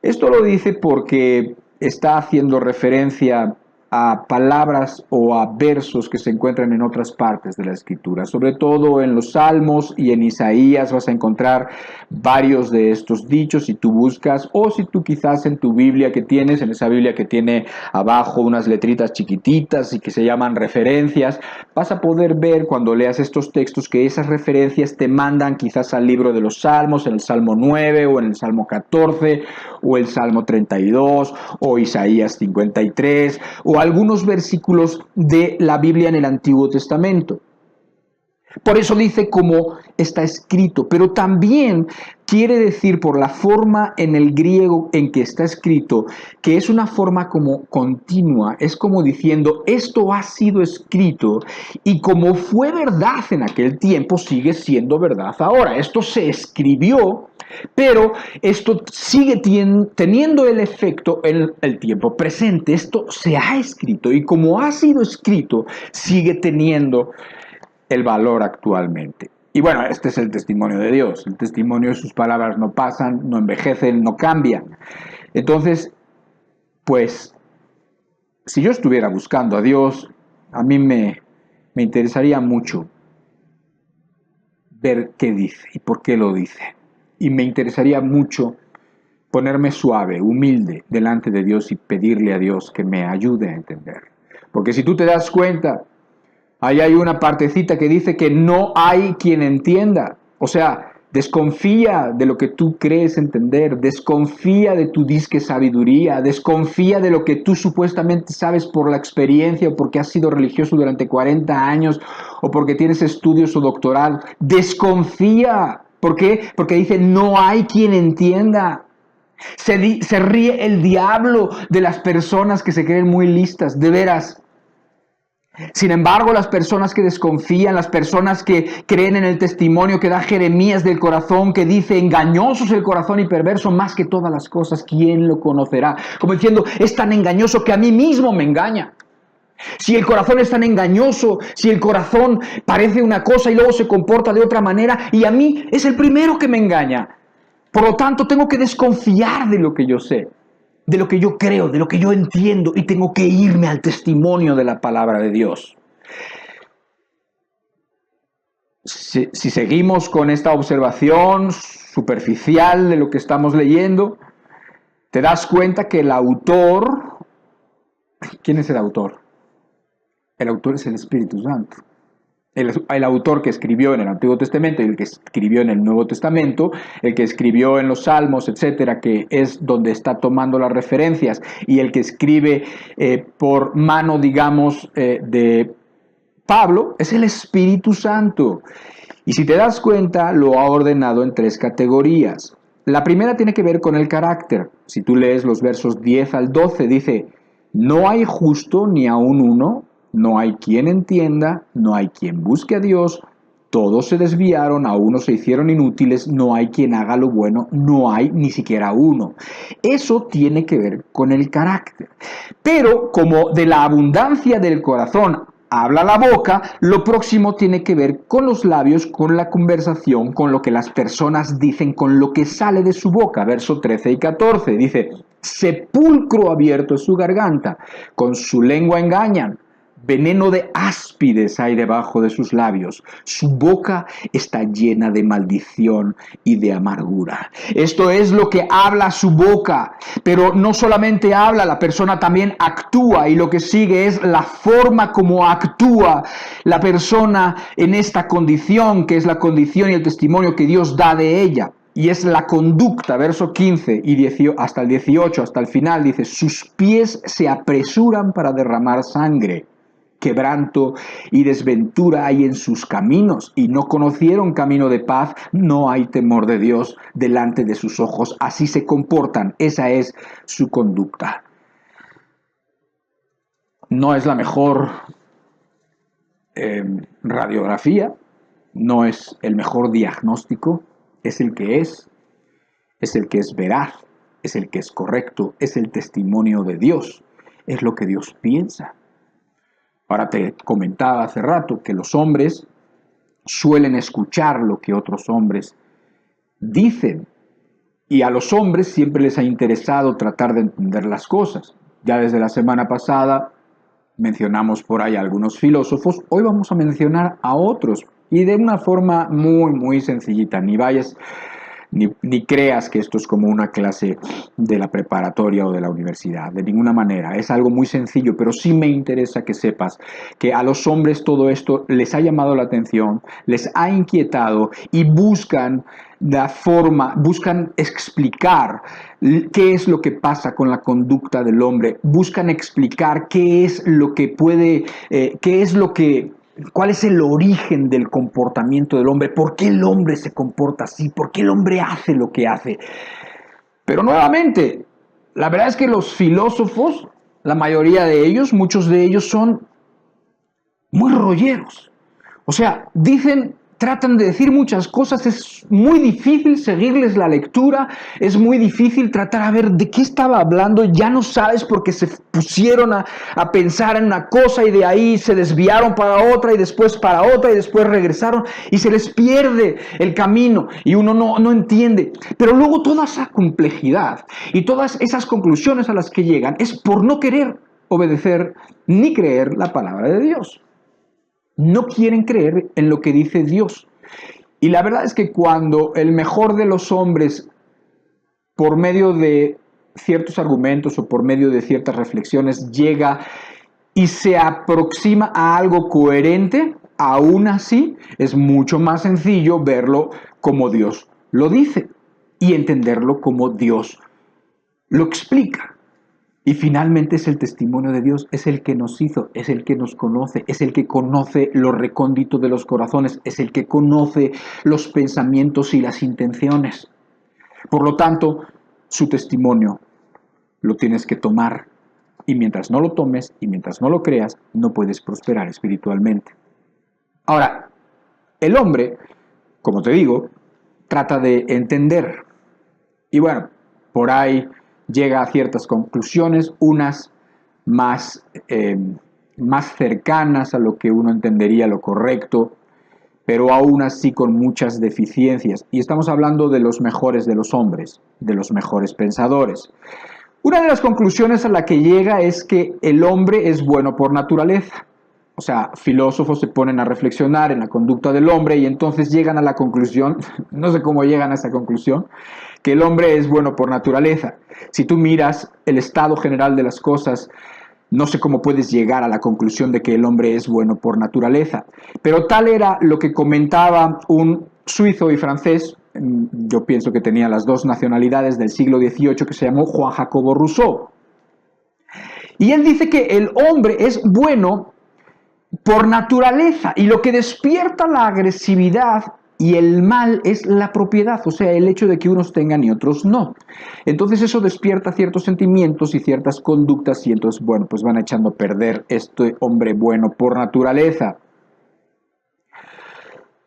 Esto lo dice porque está haciendo referencia a palabras o a versos que se encuentran en otras partes de la Escritura. Sobre todo en los Salmos y en Isaías vas a encontrar varios de estos dichos si tú buscas, o si tú quizás en tu Biblia que tienes, en esa Biblia que tiene abajo unas letritas chiquititas y que se llaman referencias, vas a poder ver cuando leas estos textos que esas referencias te mandan quizás al libro de los Salmos, en el Salmo 9 o en el Salmo 14 o el Salmo 32 o Isaías 53 o algunos versículos de la Biblia en el Antiguo Testamento. Por eso dice como está escrito, pero también quiere decir por la forma en el griego en que está escrito, que es una forma como continua, es como diciendo esto ha sido escrito y como fue verdad en aquel tiempo sigue siendo verdad ahora. Esto se escribió, pero esto sigue teniendo el efecto en el tiempo presente. Esto se ha escrito y como ha sido escrito sigue teniendo el valor actualmente. Y bueno, este es el testimonio de Dios. El testimonio de sus palabras no pasan, no envejecen, no cambian. Entonces, pues, si yo estuviera buscando a Dios, a mí me interesaría mucho ver qué dice y por qué lo dice. Y me interesaría mucho ponerme suave, humilde delante de Dios y pedirle a Dios que me ayude a entender. Porque si tú te das cuenta, ahí hay una partecita que dice que no hay quien entienda. O sea, Desconfía de lo que tú crees entender, desconfía de tu disque sabiduría, desconfía de lo que tú supuestamente sabes por la experiencia o porque has sido religioso durante 40 años o porque tienes estudios o doctorado. Desconfía. ¿Por qué? Porque dice, no hay quien entienda. Se ríe el diablo de las personas que se creen muy listas, de veras. Sin embargo, las personas que desconfían, las personas que creen en el testimonio que da Jeremías del corazón, que dice, engañoso es el corazón y perverso más que todas las cosas, ¿quién lo conocerá? Como diciendo, es tan engañoso que a mí mismo me engaña. Si el corazón es tan engañoso, si el corazón parece una cosa y luego se comporta de otra manera, y a mí es el primero que me engaña. Por lo tanto, tengo que desconfiar de lo que yo sé, de lo que yo creo, de lo que yo entiendo, y tengo que irme al testimonio de la palabra de Dios. Si seguimos con esta observación superficial de lo que estamos leyendo, te das cuenta que el autor, ¿quién es el autor? El autor es el Espíritu Santo. El autor que escribió en el Antiguo Testamento y el que escribió en el Nuevo Testamento, el que escribió en los Salmos, etcétera, que es donde está tomando las referencias, y el que escribe por mano, digamos, de Pablo, es el Espíritu Santo. Y si te das cuenta, lo ha ordenado en 3 categorías. La primera tiene que ver con el carácter. Si tú lees los versos 10 al 12, dice, no hay justo ni aun uno, no hay quien entienda, no hay quien busque a Dios, todos se desviaron, a uno se hicieron inútiles, no hay quien haga lo bueno, no hay ni siquiera uno. Eso tiene que ver con el carácter. Pero como de la abundancia del corazón habla la boca, lo próximo tiene que ver con los labios, con la conversación, con lo que las personas dicen, con lo que sale de su boca. Verso 13 y 14 dice, sepulcro abierto es su garganta, con su lengua engañan. Veneno de áspides hay debajo de sus labios. Su boca está llena de maldición y de amargura. Esto es lo que habla su boca. Pero no solamente habla, la persona también actúa. Y lo que sigue es la forma como actúa la persona en esta condición, que es la condición y el testimonio que Dios da de ella. Y es la conducta, verso 15 y hasta el 18, hasta el final, dice, sus pies se apresuran para derramar sangre. Quebranto y desventura hay en sus caminos, y no conocieron camino de paz, no hay temor de Dios delante de sus ojos. Así se comportan, esa es su conducta. No es la mejor radiografía, no es el mejor diagnóstico, es el que es veraz, es el que es correcto, es el testimonio de Dios, es lo que Dios piensa. Ahora te comentaba hace rato que los hombres suelen escuchar lo que otros hombres dicen, y a los hombres siempre les ha interesado tratar de entender las cosas. Ya desde la semana pasada mencionamos por ahí a algunos filósofos, hoy vamos a mencionar a otros, y de una forma muy, muy sencillita. Ni creas que esto es como una clase de la preparatoria o de la universidad, de ninguna manera. Es algo muy sencillo, pero sí me interesa que sepas que a los hombres todo esto les ha llamado la atención, les ha inquietado y buscan explicar qué es lo que pasa con la conducta del hombre, buscan explicar qué es lo que ¿cuál es el origen del comportamiento del hombre? ¿Por qué el hombre se comporta así? ¿Por qué el hombre hace lo que hace? Pero nuevamente, la verdad es que los filósofos, la mayoría de ellos, muchos de ellos son muy rolleros. O sea, tratan de decir muchas cosas, es muy difícil seguirles la lectura, es muy difícil tratar a ver de qué estaba hablando, ya no sabes porque se pusieron a pensar en una cosa y de ahí se desviaron para otra y después para otra y después regresaron y se les pierde el camino y uno no entiende. Pero luego toda esa complejidad y todas esas conclusiones a las que llegan es por no querer obedecer ni creer la palabra de Dios. No quieren creer en lo que dice Dios. Y la verdad es que cuando el mejor de los hombres, por medio de ciertos argumentos o por medio de ciertas reflexiones, llega y se aproxima a algo coherente, aún así es mucho más sencillo verlo como Dios lo dice y entenderlo como Dios lo explica. Y finalmente es el testimonio de Dios, es el que nos hizo, es el que nos conoce, es el que conoce lo recóndito de los corazones, es el que conoce los pensamientos y las intenciones. Por lo tanto, su testimonio lo tienes que tomar. Y mientras no lo tomes y mientras no lo creas, no puedes prosperar espiritualmente. Ahora, el hombre, como te digo, trata de entender. Y bueno, por ahí llega a ciertas conclusiones, unas más cercanas a lo que uno entendería lo correcto, pero aún así con muchas deficiencias. Y estamos hablando de los mejores de los hombres, de los mejores pensadores. Una de las conclusiones a la que llega es que el hombre es bueno por naturaleza. O sea, filósofos se ponen a reflexionar en la conducta del hombre y entonces llegan a la conclusión, no sé cómo llegan a esa conclusión, que el hombre es bueno por naturaleza. Si tú miras el estado general de las cosas, no sé cómo puedes llegar a la conclusión de que el hombre es bueno por naturaleza. Pero tal era lo que comentaba un suizo y francés, yo pienso que tenía las dos nacionalidades del siglo XVIII, que se llamó Juan Jacobo Rousseau. Y él dice que el hombre es bueno por naturaleza, y lo que despierta la agresividad y el mal es la propiedad, o sea, el hecho de que unos tengan y otros no. Entonces eso despierta ciertos sentimientos y ciertas conductas y entonces, bueno, pues van echando a perder este hombre bueno por naturaleza.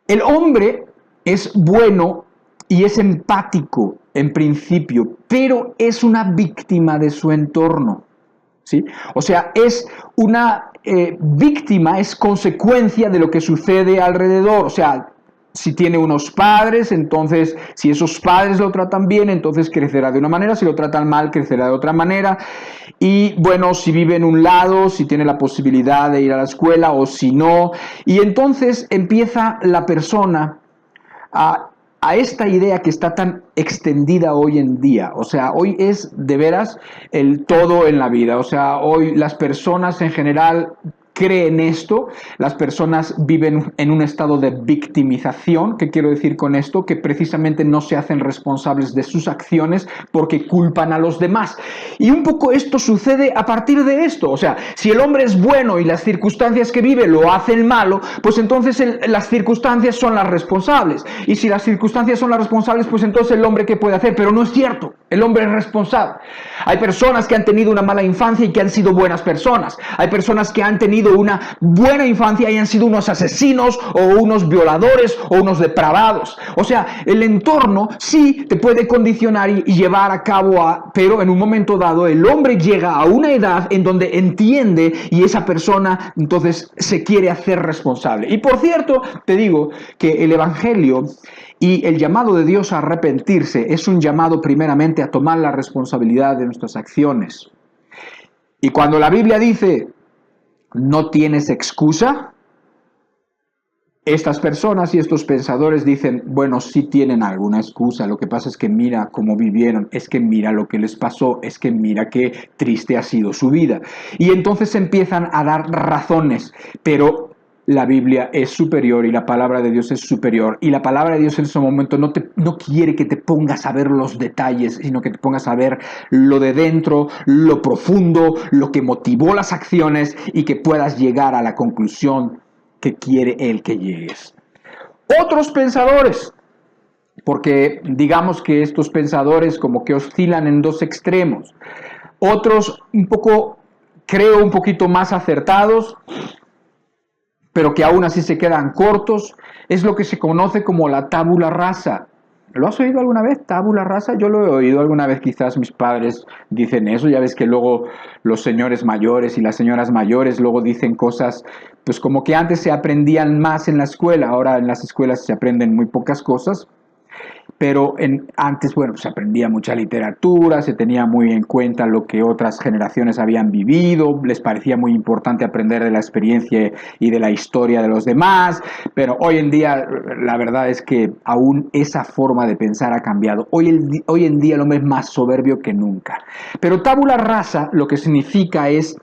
El hombre es bueno y es empático en principio, pero es una víctima de su entorno, ¿sí? O sea, es una víctima, es consecuencia de lo que sucede alrededor. O sea, si tiene unos padres, entonces si esos padres lo tratan bien, entonces crecerá de una manera, si lo tratan mal, crecerá de otra manera. Y bueno, si vive en un lado, si tiene la posibilidad de ir a la escuela o si no. Y entonces empieza la persona a esta idea que está tan extendida hoy en día. O sea, hoy es de veras el todo en la vida. O sea, hoy las personas en general creen esto, las personas viven en un estado de victimización. ¿Qué quiero decir con esto? Que precisamente no se hacen responsables de sus acciones porque culpan a los demás. Y un poco esto sucede a partir de esto. O sea, si el hombre es bueno y las circunstancias que vive lo hacen malo, pues entonces las circunstancias son las responsables. Y si las circunstancias son las responsables, pues entonces el hombre ¿qué puede hacer? Pero no es cierto. El hombre es responsable. Hay personas que han tenido una mala infancia y que han sido buenas personas. Hay personas que han tenido una buena infancia y han sido unos asesinos o unos violadores o unos depravados. O sea, el entorno sí te puede condicionar y llevar a cabo pero en un momento dado el hombre llega a una edad en donde entiende y esa persona entonces se quiere hacer responsable. Y por cierto, te digo que el Evangelio y el llamado de Dios a arrepentirse es un llamado primeramente a tomar la responsabilidad de nuestras acciones. Y cuando la Biblia dice no tienes excusa, estas personas y estos pensadores dicen, bueno, sí tienen alguna excusa, lo que pasa es que mira cómo vivieron, es que mira lo que les pasó, es que mira qué triste ha sido su vida. Y entonces empiezan a dar razones, pero la Biblia es superior y la palabra de Dios es superior. Y la palabra de Dios en ese momento no quiere que te pongas a ver los detalles, sino que te pongas a ver lo de dentro, lo profundo, lo que motivó las acciones y que puedas llegar a la conclusión que quiere Él que llegues. Otros pensadores, porque digamos que estos pensadores como que oscilan en dos extremos. Otros creo un poquito más acertados, pero que aún así se quedan cortos, es lo que se conoce como la tabula rasa. ¿Lo has oído alguna vez, tabula rasa? Yo lo he oído alguna vez, quizás mis padres dicen eso, ya ves que luego los señores mayores y las señoras mayores luego dicen cosas, pues como que antes se aprendían más en la escuela, ahora en las escuelas se aprenden muy pocas cosas. Pero antes, bueno, se aprendía mucha literatura, se tenía muy en cuenta lo que otras generaciones habían vivido, les parecía muy importante aprender de la experiencia y de la historia de los demás, pero hoy en día la verdad es que aún esa forma de pensar ha cambiado. Hoy en día el hombre es más soberbio que nunca. Pero tabula rasa lo que significa es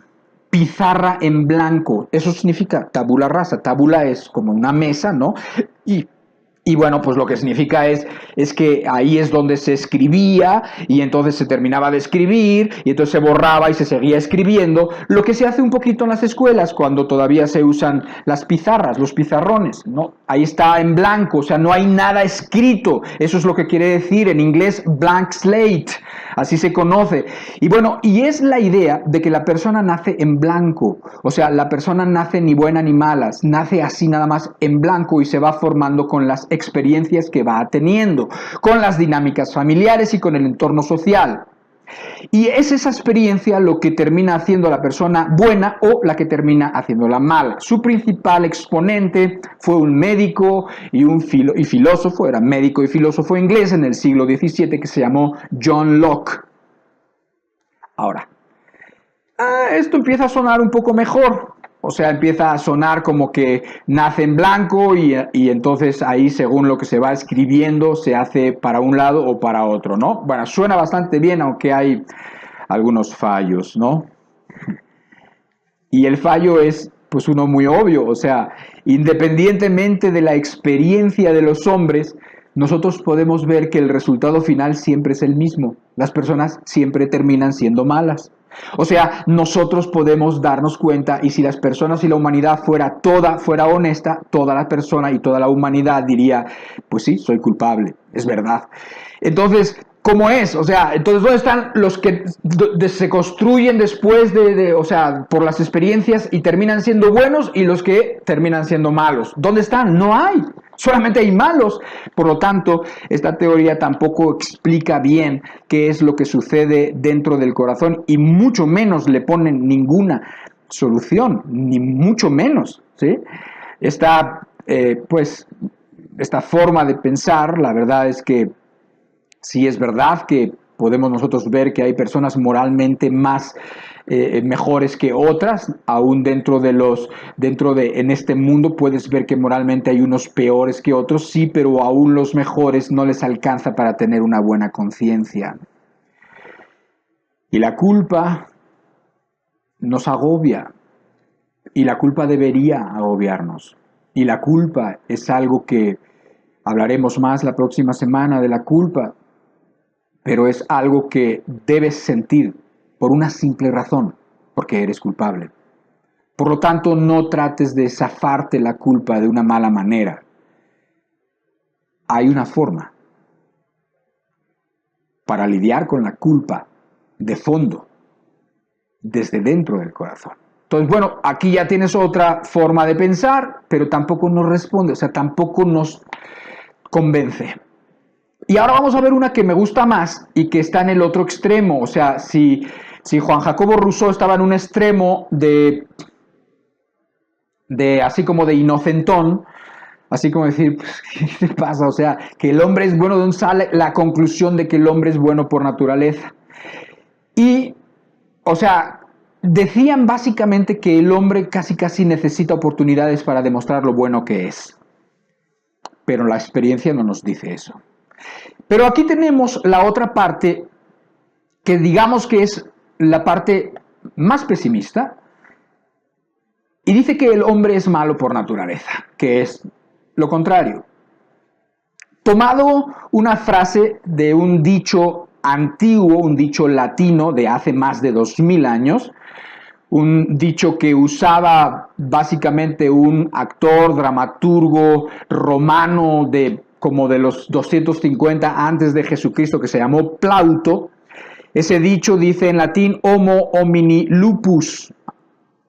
pizarra en blanco. Eso significa tabula rasa. Tabula es como una mesa, ¿no? Y bueno, pues lo que significa es que ahí es donde se escribía y entonces se terminaba de escribir y entonces se borraba y se seguía escribiendo, lo que se hace un poquito en las escuelas cuando todavía se usan las pizarras, los pizarrones, ¿no? Ahí está en blanco, o sea, no hay nada escrito, eso es lo que quiere decir en inglés blank slate, así se conoce. Y bueno, y es la idea de que la persona nace en blanco, o sea, la persona nace ni buena ni mala, nace así nada más en blanco y se va formando con las experiencias que va teniendo, con las dinámicas familiares y con el entorno social. Y es esa experiencia lo que termina haciendo a la persona buena o la que termina haciéndola mala. Su principal exponente fue un médico y filósofo, era médico y filósofo inglés en el siglo XVII que se llamó John Locke. Ahora, esto empieza a sonar un poco mejor. O sea, empieza a sonar como que nace en blanco y entonces ahí, según lo que se va escribiendo, se hace para un lado o para otro, ¿no? Bueno, suena bastante bien, aunque hay algunos fallos, ¿no? Y el fallo es, pues, uno muy obvio. O sea, independientemente de la experiencia de los hombres, nosotros podemos ver que el resultado final siempre es el mismo. Las personas siempre terminan siendo malas. O sea, nosotros podemos darnos cuenta, y si las personas y la humanidad fuera honesta, toda la persona y toda la humanidad diría, pues sí, soy culpable, es verdad. Entonces, ¿cómo es? O sea, entonces, ¿dónde están los que se construyen después o sea, por las experiencias y terminan siendo buenos y los que terminan siendo malos? ¿Dónde están? No hay. Solamente hay malos. Por lo tanto, esta teoría tampoco explica bien qué es lo que sucede dentro del corazón y mucho menos le ponen ninguna solución, ni mucho menos, ¿sí? Esta forma de pensar, la verdad es que sí es verdad que podemos nosotros ver que hay personas moralmente más mejores que otras, aún en este mundo puedes ver que moralmente hay unos peores que otros, sí, pero aún los mejores no les alcanza para tener una buena conciencia. Y la culpa nos agobia, y la culpa debería agobiarnos, y la culpa es algo que hablaremos más la próxima semana de la culpa, pero es algo que debes sentir por una simple razón, porque eres culpable. Por lo tanto, no trates de zafarte la culpa de una mala manera. Hay una forma para lidiar con la culpa de fondo, desde dentro del corazón. Entonces, bueno, aquí ya tienes otra forma de pensar, pero tampoco nos responde, o sea, tampoco nos convence. Y ahora vamos a ver una que me gusta más y que está en el otro extremo. O sea, si Juan Jacobo Rousseau estaba en un extremo de así como de inocentón, así como decir, pues, ¿qué te pasa? O sea, que el hombre es bueno, ¿de dónde sale la conclusión de que el hombre es bueno por naturaleza? Y, o sea, decían básicamente que el hombre casi necesita oportunidades para demostrar lo bueno que es. Pero la experiencia no nos dice eso. Pero aquí tenemos la otra parte, que digamos que es la parte más pesimista, y dice que el hombre es malo por naturaleza, que es lo contrario. Tomado una frase de un dicho antiguo, un dicho latino de hace más de 2000 años, un dicho que usaba básicamente un actor, dramaturgo romano como de los 250 antes de Jesucristo, que se llamó Plauto. Ese dicho dice en latín homo homini lupus.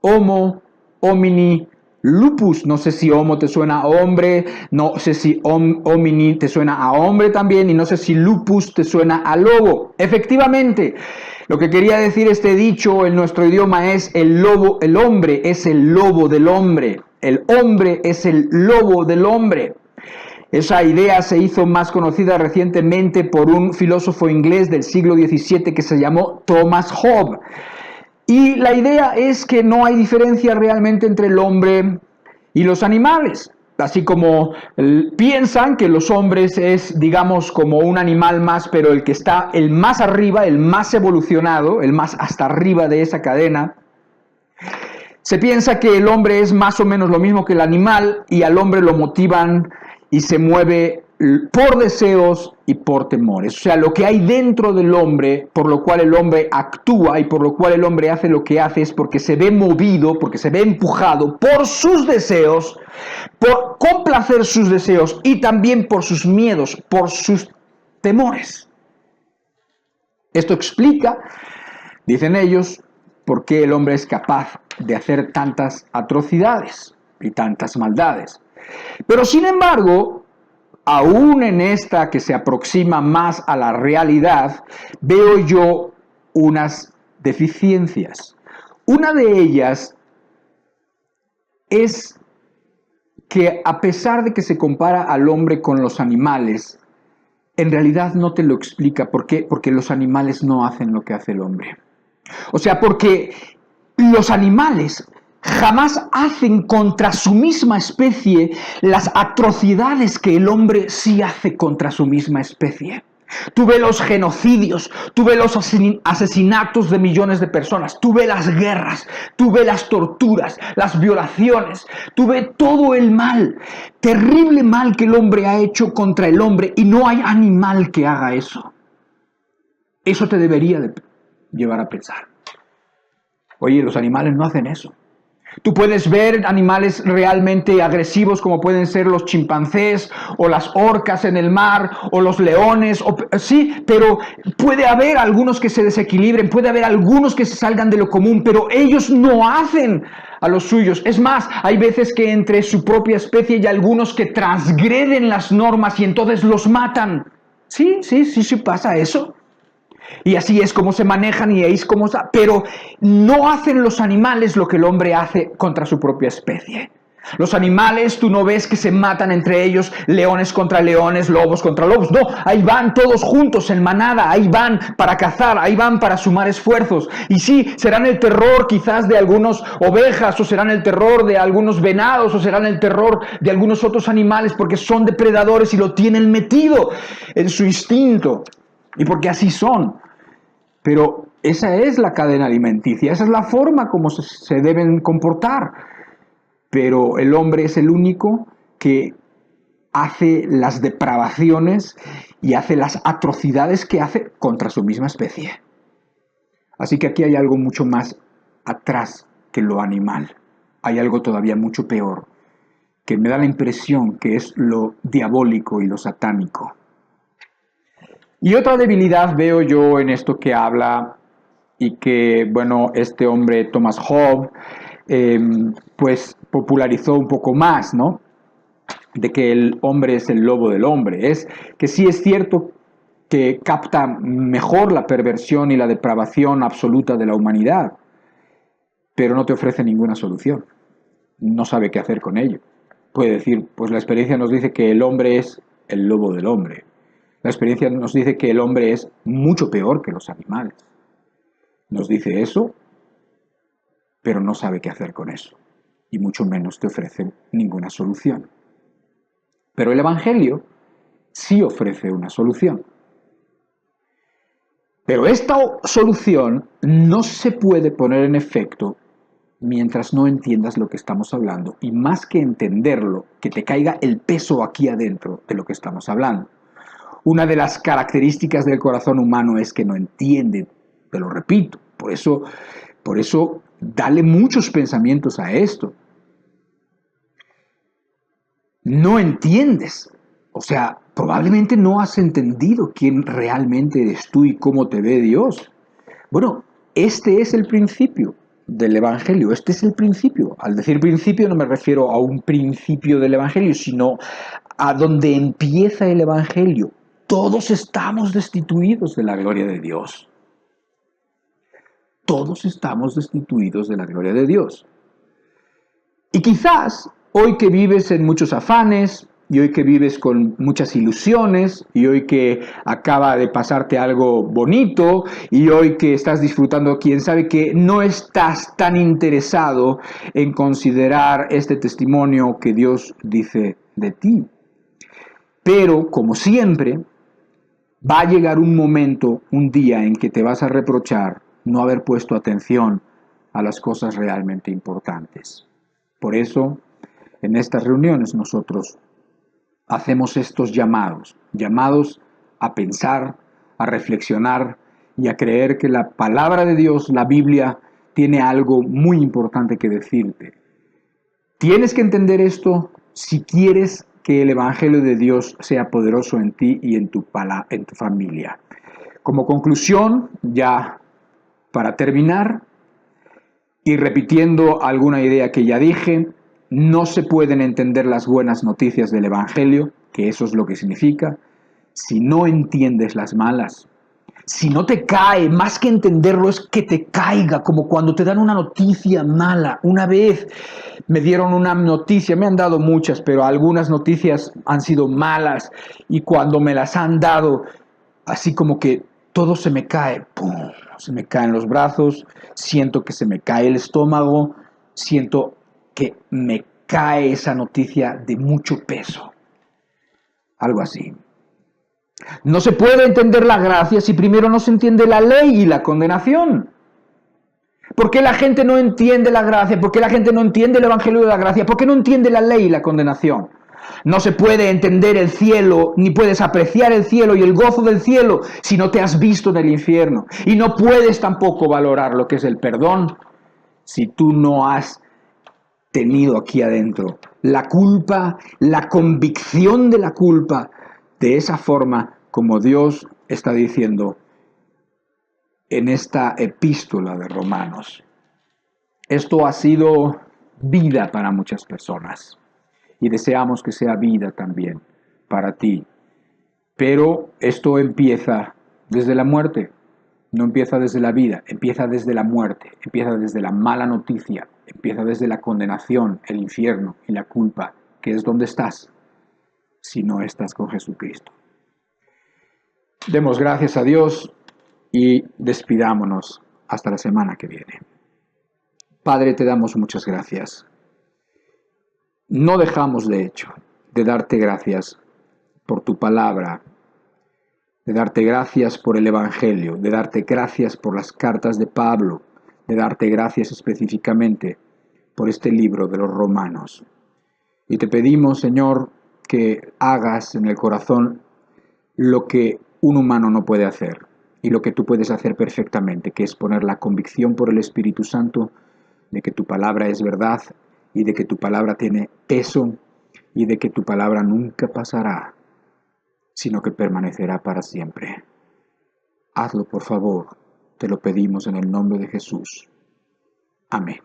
Homo homini lupus. No sé si homo te suena a hombre, no sé si homini te suena a hombre también, y no sé si lupus te suena a lobo. Efectivamente, lo que quería decir este dicho en nuestro idioma es el hombre es el lobo del hombre. El hombre es el lobo del hombre. Esa idea se hizo más conocida recientemente por un filósofo inglés del siglo XVII que se llamó Thomas Hobbes. Y la idea es que no hay diferencia realmente entre el hombre y los animales. Así como piensan que los hombres es, digamos, como un animal más, pero el que está el más arriba, el más evolucionado, el más hasta arriba de esa cadena. Se piensa que el hombre es más o menos lo mismo que el animal y al hombre lo motivan y se mueve por deseos y por temores. O sea, lo que hay dentro del hombre, por lo cual el hombre actúa y por lo cual el hombre hace lo que hace, es porque se ve movido, porque se ve empujado por sus deseos, por complacer sus deseos y también por sus miedos, por sus temores. Esto explica, dicen ellos, por qué el hombre es capaz de hacer tantas atrocidades y tantas maldades. Pero sin embargo, aún en esta que se aproxima más a la realidad, veo yo unas deficiencias. Una de ellas es que a pesar de que se compara al hombre con los animales, en realidad no te lo explica. ¿Por qué? Porque los animales no hacen lo que hace el hombre. O sea, porque los animales jamás hacen contra su misma especie las atrocidades que el hombre sí hace contra su misma especie. Tú ves los genocidios, tú ves los asesinatos de millones de personas, tú ves las guerras, tú ves las torturas, las violaciones, tú ves todo el mal, terrible mal que el hombre ha hecho contra el hombre, y no hay animal que haga eso. Eso te debería de llevar a pensar. Oye, los animales no hacen eso. Tú puedes ver animales realmente agresivos como pueden ser los chimpancés o las orcas en el mar o los leones. Sí, pero puede haber algunos que se desequilibren, puede haber algunos que se salgan de lo común, pero ellos no hacen a los suyos. Es más, hay veces que entre su propia especie hay algunos que transgreden las normas y entonces los matan. Sí pasa eso. Y así es como se manejan y es como... Pero no hacen los animales lo que el hombre hace contra su propia especie. Los animales, tú no ves que se matan entre ellos, leones contra leones, lobos contra lobos. No, ahí van todos juntos en manada, ahí van para cazar, ahí van para sumar esfuerzos. Y sí, serán el terror quizás de algunas ovejas, o serán el terror de algunos venados, o serán el terror de algunos otros animales, porque son depredadores y lo tienen metido en su instinto. Y porque así son. Pero esa es la cadena alimenticia, esa es la forma como se deben comportar. Pero el hombre es el único que hace las depravaciones y hace las atrocidades que hace contra su misma especie. Así que aquí hay algo mucho más atrás que lo animal. Hay algo todavía mucho peor, que me da la impresión que es lo diabólico y lo satánico. Y otra debilidad veo yo en esto que habla y que, bueno, este hombre Thomas Hobbes, pues popularizó un poco más, ¿no? De que el hombre es el lobo del hombre. Es que sí es cierto que capta mejor la perversión y la depravación absoluta de la humanidad, pero no te ofrece ninguna solución. No sabe qué hacer con ello. Puede decir, pues la experiencia nos dice que el hombre es el lobo del hombre. La experiencia nos dice que el hombre es mucho peor que los animales. Nos dice eso, pero no sabe qué hacer con eso. Y mucho menos te ofrece ninguna solución. Pero el Evangelio sí ofrece una solución. Pero esta solución no se puede poner en efecto mientras no entiendas lo que estamos hablando. Y más que entenderlo, que te caiga el peso aquí adentro de lo que estamos hablando. Una de las características del corazón humano es que no entiende, te lo repito, por eso dale muchos pensamientos a esto. No entiendes, o sea, probablemente no has entendido quién realmente eres tú y cómo te ve Dios. Bueno, este es el principio del Evangelio, este es el principio. Al decir principio no me refiero a un principio del Evangelio, sino a donde empieza el Evangelio. Todos estamos destituidos de la gloria de Dios. Todos estamos destituidos de la gloria de Dios. Y quizás hoy que vives en muchos afanes, y hoy que vives con muchas ilusiones, y hoy que acaba de pasarte algo bonito, y hoy que estás disfrutando, quién sabe, que no estás tan interesado en considerar este testimonio que Dios dice de ti. Pero, como siempre, va a llegar un momento, un día en que te vas a reprochar no haber puesto atención a las cosas realmente importantes. Por eso, en estas reuniones nosotros hacemos estos llamados a pensar, a reflexionar y a creer que la palabra de Dios, la Biblia, tiene algo muy importante que decirte. Tienes que entender esto si quieres que el Evangelio de Dios sea poderoso en ti y en tu familia. Como conclusión, ya para terminar, y repitiendo alguna idea que ya dije, no se pueden entender las buenas noticias del Evangelio, que eso es lo que significa, si no entiendes las malas. Si no te cae, más que entenderlo es que te caiga, como cuando te dan una noticia mala. Una vez me dieron una noticia, me han dado muchas, pero algunas noticias han sido malas y cuando me las han dado, así como que todo se me cae, ¡pum! Se me caen los brazos, siento que se me cae el estómago, siento que me cae esa noticia de mucho peso. Algo así. No se puede entender la gracia si primero no se entiende la ley y la condenación. ¿Por qué la gente no entiende la gracia? ¿Por qué la gente no entiende el Evangelio de la gracia? ¿Por qué no entiende la ley y la condenación? No se puede entender el cielo, ni puedes apreciar el cielo y el gozo del cielo si no te has visto en el infierno. Y no puedes tampoco valorar lo que es el perdón si tú no has tenido aquí adentro la culpa, la convicción de la culpa, de esa forma como Dios está diciendo en esta epístola de Romanos. Esto ha sido vida para muchas personas y deseamos que sea vida también para ti. Pero esto empieza desde la muerte, no empieza desde la vida, empieza desde la muerte, empieza desde la mala noticia, empieza desde la condenación, el infierno y la culpa, que es donde estás si no estás con Jesucristo. Demos gracias a Dios y despidámonos hasta la semana que viene. Padre, te damos muchas gracias. No dejamos, de hecho, de darte gracias por tu palabra, de darte gracias por el Evangelio, de darte gracias por las cartas de Pablo, de darte gracias específicamente por este libro de los Romanos. Y te pedimos, Señor, que hagas en el corazón lo que un humano no puede hacer y lo que tú puedes hacer perfectamente, que es poner la convicción por el Espíritu Santo de que tu palabra es verdad y de que tu palabra tiene peso y de que tu palabra nunca pasará, sino que permanecerá para siempre. Hazlo, por favor, te lo pedimos en el nombre de Jesús. Amén.